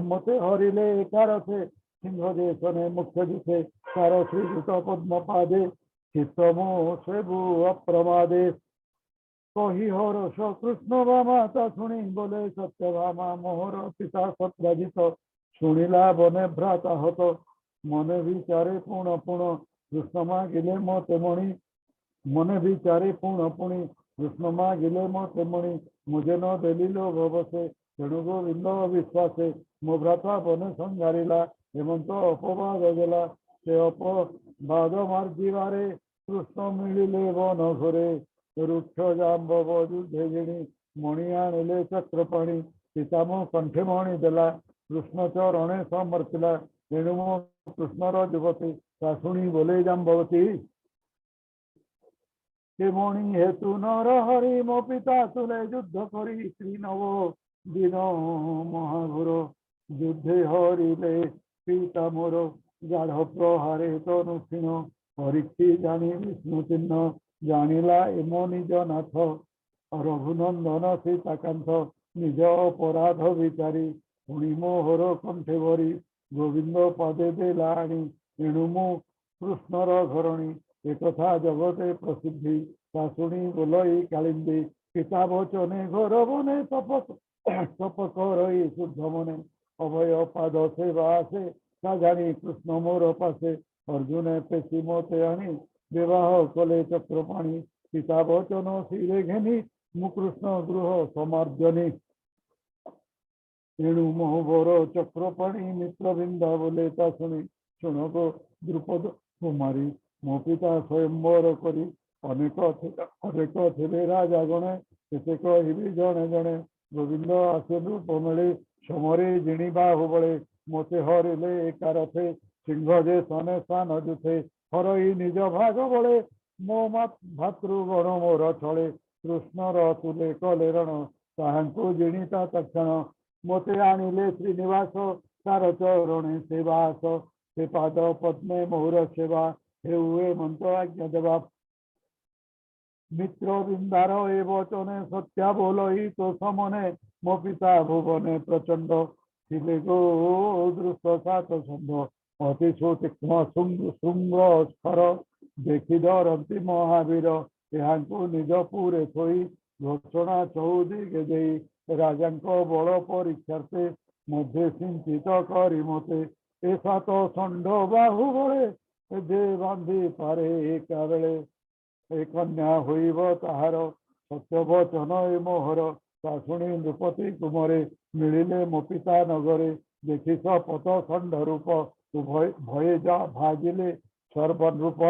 मते हरिले एकारथे सिंह देशने मुख्य जुथे तार श्रीजुत पद्म पादे चित्तमो सेबु अप्रमादे कही हरष कृष्ण माता शुणी बोले सत्यभामा मोहर पिता सत्यजित शुणिला बने भ्राता हत मने विचारे पुण पुण कृष्ण मागिले मते मणि मने विचारे पुण पुणि कृष्ण मागिले मते मणि मुझे न देली लोभ बसे तेणु गोविंद विश्वासे मो भ्राता बने संगारिला हेमंत अपवाद देला से अपवाद मार्जिबारे कृष्ण मिलिले वन घरे रुक्ष जाम्बव युद्धे जिणी मणि आनिले चक्रपाणी पितामह कंठे मणि देला कृष्ण चरणे समर्पिला तेणु मो कृष्णर युवती शाशुणी बोले जाम्बवती के मणि हेतु नर हरि मो पिता तुले युद्ध करी श्री नव दिन महाघोर युद्धे हरिले पिता मोर गाढ़ प्रहारे तनुक्षीण परीक्षी जानी विष्णु चिन्ह जानिला एम निज नाथ रघुनंदन सीताकांत निज अपराध विचारी पुणी मोहर कंठे भरी गोविंद पदे देलाणी एणु मु कृष्णर घरणी एकथा जगते प्रसिद्धि शाशुणी बोलई कालिंदी पिता वचने घर बने तप करई शुद्ध मने अभय पाद सेवा से जानी कृष्ण मोर पासे अर्जुन पेशी मते आनी विवाह कले चक्रपाणी पिता वचन शिरे घेनी मुकृष्ण गृह समार्जनी एणु मोहबर चक्रपाणी मित्रबिंदा बोले ता शुणी शुण गो द्रुपद कुमारी मो पिता स्वयंवर करी अनेक थिले राजा गणे केते कहिबी जणे जणे गोविंद आसे रूप मिले समरे जिणी बाहुबले मोते हरिले एकारथे सिंह जे सने सान जुथे हरई निज भाग बले मो भातृगण मोर छले कृष्णर तुले कले रण ताहांकु जिणीता तक्षण मोते आनिले श्रीनिवास तार चरणे सेवास से पाद पद्मे मोर सेवा हे हुए मंत्र आज्ञा जवाब मित्र बिंदार ए वचने सत्या बोलई तो समने मो पिता भुवने प्रचंड थिले गो दृष्ट सात छंद अति सूक्ष्म श्रृंग स्तर देखि डरती महावीर यहाँ निज पुरे थोई घोषणा चौदिगे दे राजा बल परीक्षार्थे मध्य चिंतित करी मते ए सात षंड बाहु बले जे बांधी पारे एका बेले ए कन्या होइब ताहार सत्य वचन ए मोहर शाशुणी नृपति कुमरे मिलिले मो पिता नगरे देखि सपत खंड रूप भये जा भागिले सर्वरूप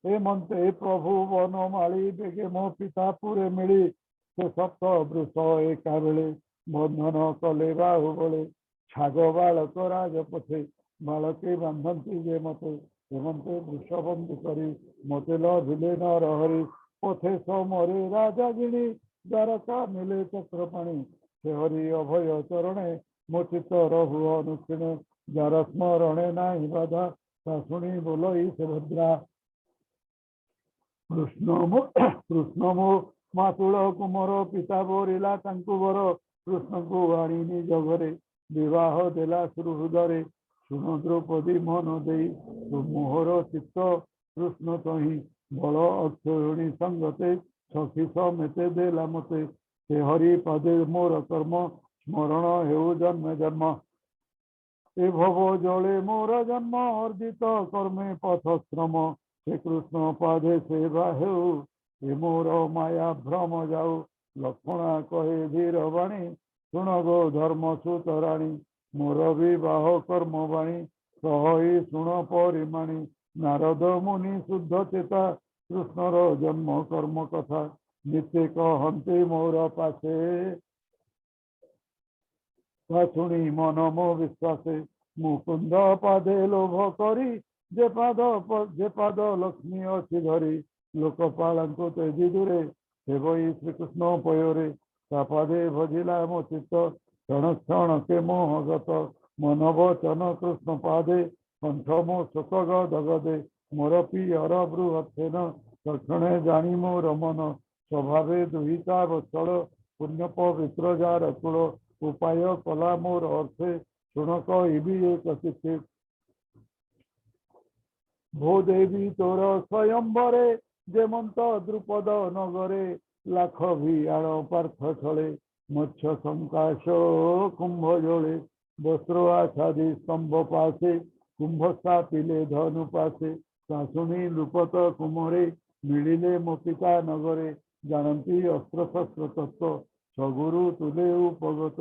ए मंते प्रभु वनमाली बेगे मो पिता पुरे मिली से सप्त वृष एका बेले बंधन कले बाहु बले छाग बालक राजपथे बालके बांधती जे मते हेमंते वृषबंदी करी मते लभिले नर हरि पथे समरे राजा गिणी द्वारका मिले चक्रपाणी से हरि अभय चरणे मोचित रहु अनुक्षीण जार स्मरणे नाही बाधा शाशुणी बोलई से भद्रा कृष्ण मो मातुल कुमर पिता बोरिला तांकु वर कृष्ण को आनी निज घरे विवाह देला सुहृदरे शुण द्रौपदी मन दे तो मोहर चित्त कृष्ण तही बल अक्षयणी संगते सखी समेते देला मते से हरि पदे मोर कर्म स्मरण हेउ जन्म जन्म ए भव जले मोर जन्म अर्जित कर्मे पथ श्रम से कृष्ण पादे सेवा हेउ ए मोर माया भ्रम जाऊ लक्ष्मणा कहे धीर वाणी शुण गो धर्म सुतराणी मोर विवाह कर्म बाणी सहई शुण परिमाणी नारद मुनि शुद्ध चेता कृष्णर जन्म कर्म कथा नित्य कहते मोर पासे शुणी मन मो विश्वासे मुकुंद पादे लोभ करी जे पाद लक्ष्मी अच्छी धरी लोकपाल तेजी दूरे हे वही श्रीकृष्ण पयोरे पादे भजिला मो चित्त क्षण क्षण के मोहगत मन वचन कृष्ण पादे कंठ मो शोक गदगदे मोर पियर बृहत्थेन तक्षणे जानी मोर मन स्वभावे दुहिता वत्सल पुण्य पवित्र जार कुल उपाय कला मोर अर्थे शुण कहि एक चित्ते भूदेवी तोर स्वयंवरे जेमंत द्रुपद नगरे लाख भियाण पार्थ छले मत्स्य संकाश कुंभ जोड़े वस्त्र आच्छादी स्तंभ पासे कुंभ स्थापिले धनु पासे शासुनी नृपत कुमरे मिलिले मो पिता नगरे जानती अस्त्र शस्त्र तत्व सगुरु तुले उपगत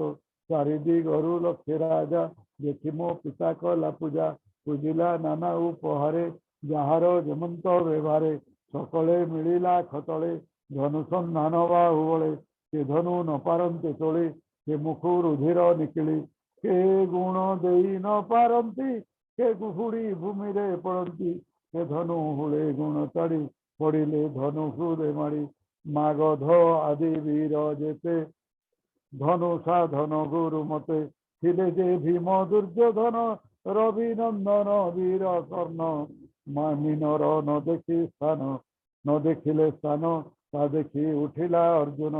चारिदी गरु लक्ष्य राजा देखी मो पिता कला पूजा पूजिला नाना उपहारे जार जमंत व्यवहारे सकले मिलिला खतले धनुसंधान बाहुबले के धनु न पारंते तोले के मुखु रुधिर निकली के गुण देई न पारंती के कुहुड़ी भूमि रे पड़ती के धनु हुले गुण चढ़ी पड़िले धनु हृदय मारी मागध आदि वीर जेते धनु साधन गुरु मते थिले जे भीम दुर्योधन रविनंदन वीर कर्ण मानिनर न देखी स्थान न देखिले स्थान ता देखी उठिला अर्जुन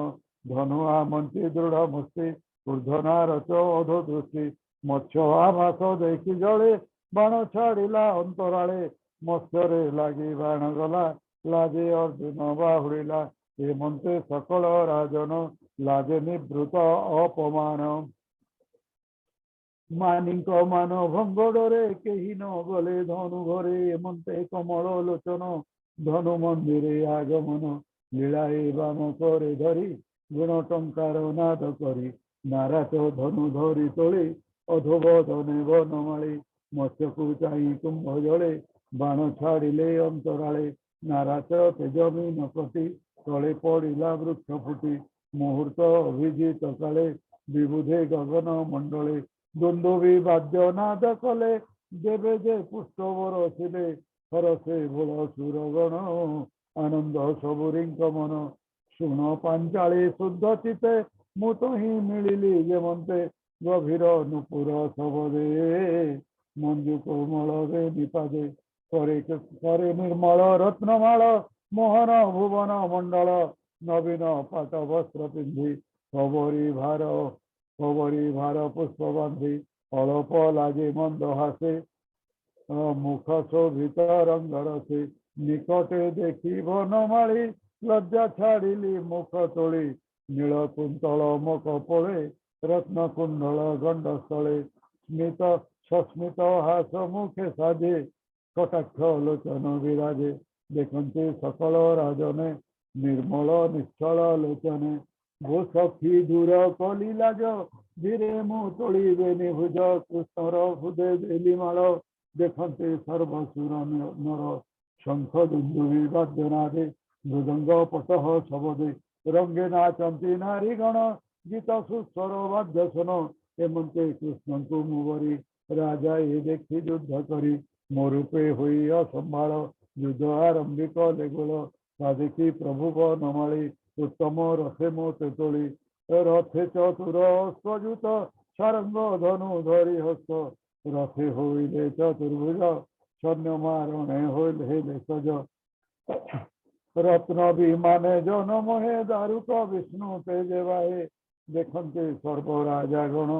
धनुआ मंत्री दृढ़ मुष्टि ऊर्धना रच अध दृष्टि मत्स्य आभास देखी जड़े बाण छाड़िला अंतराले मत्स्यरे लगी बाण गला लाजे अर्जुन बाहुड़िला हे मंत्रे सकल राजन लाजे निवृत अपमान मानिक मान भंगड़े कही न गले धनु घरे मंते कमल लोचन धनु मंदिरे आगमन लीलाए बाम करे धरी गुण टंकार नाद करी नाराच धनु धरी तोले अधोबधने बनमाली मत्स्य को चाई कुंभ जले बाण छाड़िले अंतराले नाराच तेजमीन प्रति तले पड़िला वृक्ष फुटी मुहूर्त अभिजित काले विबुधे गगन मंडले दुंदुभी वाद्य नाद कले देवे जे पुष्प बरसिले हरसे भोल सुरगण आनंद सबुरींक मन शुण पांचाली शुद्ध चिते मुत ही मिलिली जेमंते गभीर नुपुर सबदे मंजु कोमल वे निपादे करे निर्मल रत्नमाल मोहन भुवन मंडल नवीन पाट वस्त्र पिंधि खबरी भार पुष्प बांधि अल्प लागे मंद हासे मुख शोभित रंग रसे निकटे देखी बनमाली लज्जा छाड़िली मुख तोली नील कुंतल मुख पड़े रत्न कुंडल गंड स्थले स्मित सस्मित हास मुखे साजे कटाक्ष लोचन विराजे देखते सकल राजने निर्मल निश्चल लोचने भो सखी दूर कली लाज धीरे मुँह तोड़े निभुज कृष्णर हृदय बेलीमाल देखते सर्वसुर नर शंख दुंदुभि वाद्यनादे मृदंग पटह शबदे रंगे नाचंती नारीगण गीत सुस्वर वाद्य सुन एमंते कृष्ण को मुवरी राजा ये देखी युद्ध करी मोरूपे हुई असंभाल युद्ध आरंभिक लेगोल देखी प्रभु नमाली उत्तम रथे मो तेतोली रथे चतुर स्वजुत सारंग धनु धरी हस्त रथे होइले चतुर्भुज सैन्य मारणे होइले सज रत्न विमाने जन मोहे दारुक विष्णु तेजवाहे देखते सर्व राजा गण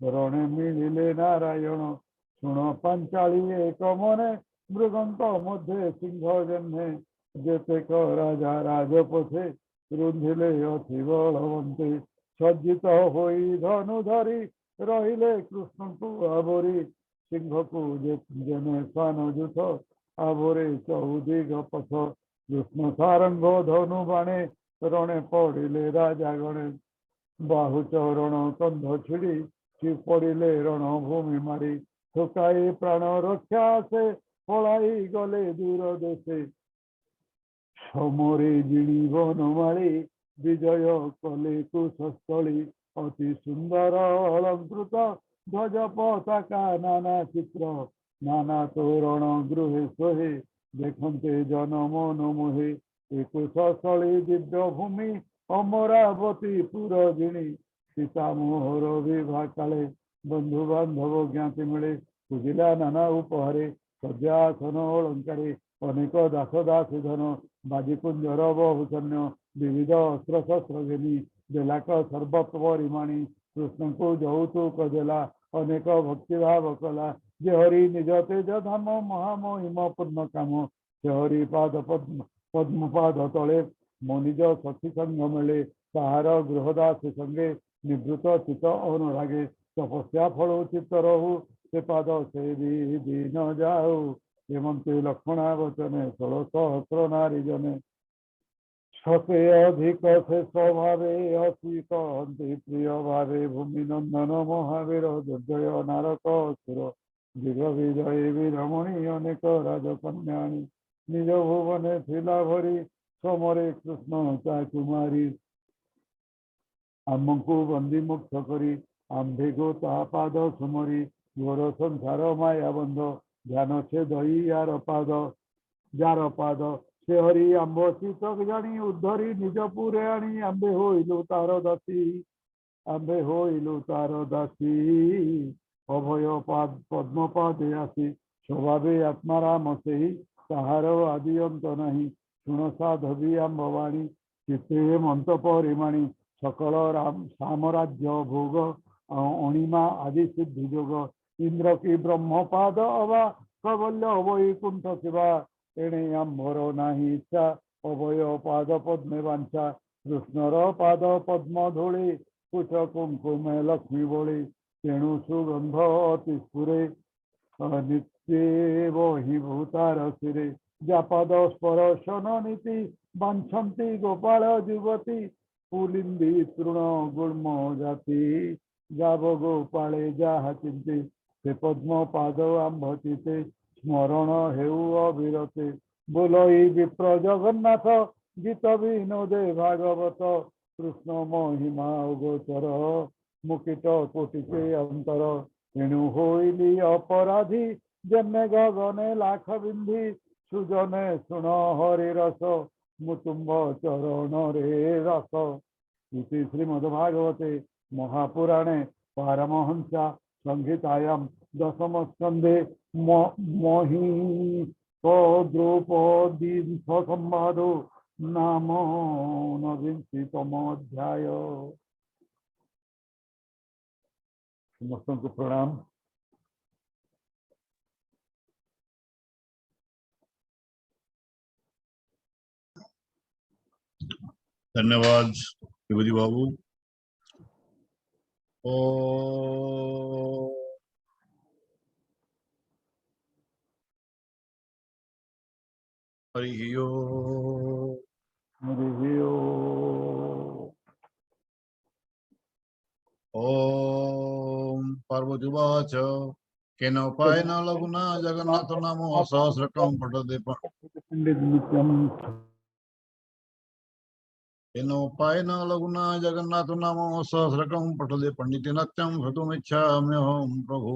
रणे मिलिले नारायण शुण पांचाली एक मने मृगंत मध्य सिंह जन्मे जेतेक राजा राजपथे रुंधिले अति बलवंते सज्जित होई धनु धरी रहिले कृष्ण को आवरी सिंह को जने स्वान जुथ आवरे चौदिग पथ कृष्ण सारंग धनु बाणे रणे पड़िले राजा गणे बाहु चरण कंध छिड़ी पड़िले रणभूमि मारी ठोकाई प्राण रक्षा से पलाई गले दूर देशे समरे जिणी बनमाली विजय कले कुशस्थली अति सुंदर अलंकृत ध्वज पताका नाना चित्र नाना तोरण गृहे सोहे देखते जन मन मोहे एकुशस्थली दिव्य भूमि अमरावती पुर जिणी सीता मोहर विवाह काले बंधु बांधव ज्ञाति मिले पूजिला नाना उपहारे सज्जासन अलंकारे अनेक दास दासी धन बाजीकुंजर बहुसन्य विविध अस्त्र शस्त्र घेनी देलाक सर्वपरिमाणी कृष्ण को यौतुक देला अनेक भक्ति भाव कला जे हरि निज तेज धाम महामहिम पूर्ण काम से हरि पाद पद्मपाद तले मो निज सखी संग मिले ताहार गृहदास संगे निवृत्त चित अनुरागे तपस्या फल चित्त रहु से पाद से दिन जाऊ हेमंते लक्ष्मणा वचने 16 नारी जने सके अधिक से स्वभावे अति कहते प्रिय भावे भूमि नंदन महावीर दुर्जय नारक असुर दिग विजय वीरमणि अनेक राजकन्याणी निज भुवने थिला भरी समरे कृष्ण ता कुमारी आमको बंदी मुक्त करी आंबे गो ता पाद सुमरी घोर संसार माया बंध ध्यान से दही यार पाद से हरि आंब शीतक जानी उद्धरी निज पुरे आनी आंबे होइलु तार दासी अभय पाद पद्मपादे आसी स्वभावे आत्माराम से ताहार आदि अंत नहीं शुण साधवी आंबवाणी चित्ते मंत परिमाणी सकल राम साम्राज्य भोग अणिमा आदि सिद्धि जोग इंद्र की ब्रह्मपाद अवा कवल्य वैकुंठ शिवा एणे आंबर नाही इच्छा अभय पाद पद्मे वांछा कृष्णर पाद पद्म धूଳି कुश कुंकुमे लक्ष्मी बोली तेणु सुगंध अति स्फुरे नित्ये वही भूतार शिरे जापद स्पर्शन नीति बांछन्ति गोपाल युवती पुलिंदी तृण गुल्म जाति जाव गोपाले जाहा चिंते से पद्म पाद आंभचिते स्मरण हेउ अविरते बोलई विप्र जगन्नाथ गीत विनोदे भागवत कृष्ण महिमा गोचर मुकित कोटिके अंतर तेणु होइली अपराधी जन्मे गगने लाख बिंधी सुजने सुन हरि रस मुतुंब चरण रे रस इति श्रीमद्भागवते महापुराणे पारमहंसा संहितायां दशम स्कंदे मही द्रौपदी संवादो नाम 29तम अध्याय। समस्त को प्रणाम। धन्यवाद विभूति बाबू। ओ हरि ओम। ओम पार्वतीवाच केन उपायेन लघुना जगन्नाथ नामो सहस्रकं पठते केन उपायेन लघुना जगन्नाथ नामो सहस्रकं पठते पंडितेनत्यं श्रोतुमिच्छाम्यहं प्रभु।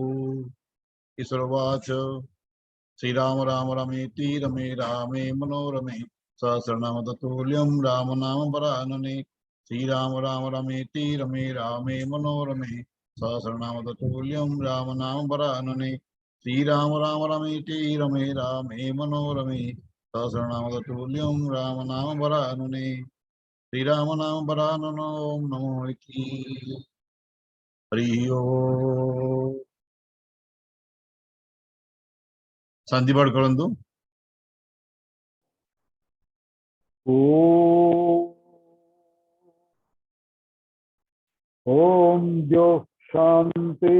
ईश्वरवाच श्रीराम राम रमेति रमे रामे मनोरमे सहस्रनाम तत्तुल्यं राम नाम वरानने। श्रीराम राम रमेति रमे रामे मनोरमे सहस्रनाम तत्तुल्यं राम नाम वरानने। श्रीराम राम रमेति रमे रामे मनोरमे सहस्रनाम तत्तुल्यं राम नाम वरानने। श्रीराम नाम वराननो ओम नमो हरि ओम। शांति पाठ करंतु। ओम द्यो शांति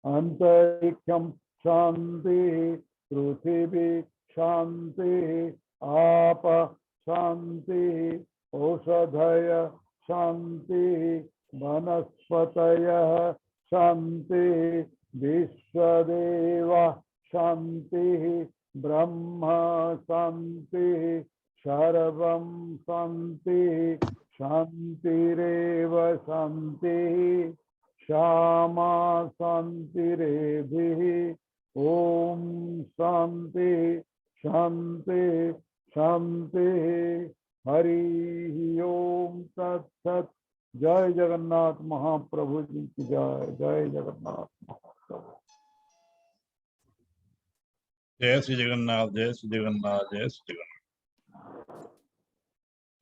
अंतरिक्षं शांति पृथिवी शांति आप शांति औषधय शांति वनस्पतयः शांति विश्वदेव शांति ब्रह्म शांति सर्वं शांति शांतिरेव शांति श्यामा शांतिरेभिः ओम शांति शांति शांति हरि ओम तत्सत। जय जगन्नाथ महाप्रभु जी की जय। जय जगन्नाथ महाप्रभु। जय श्री जगन्नाथ, जय श्री जगन्नाथ, जय श्री जगन्नाथ।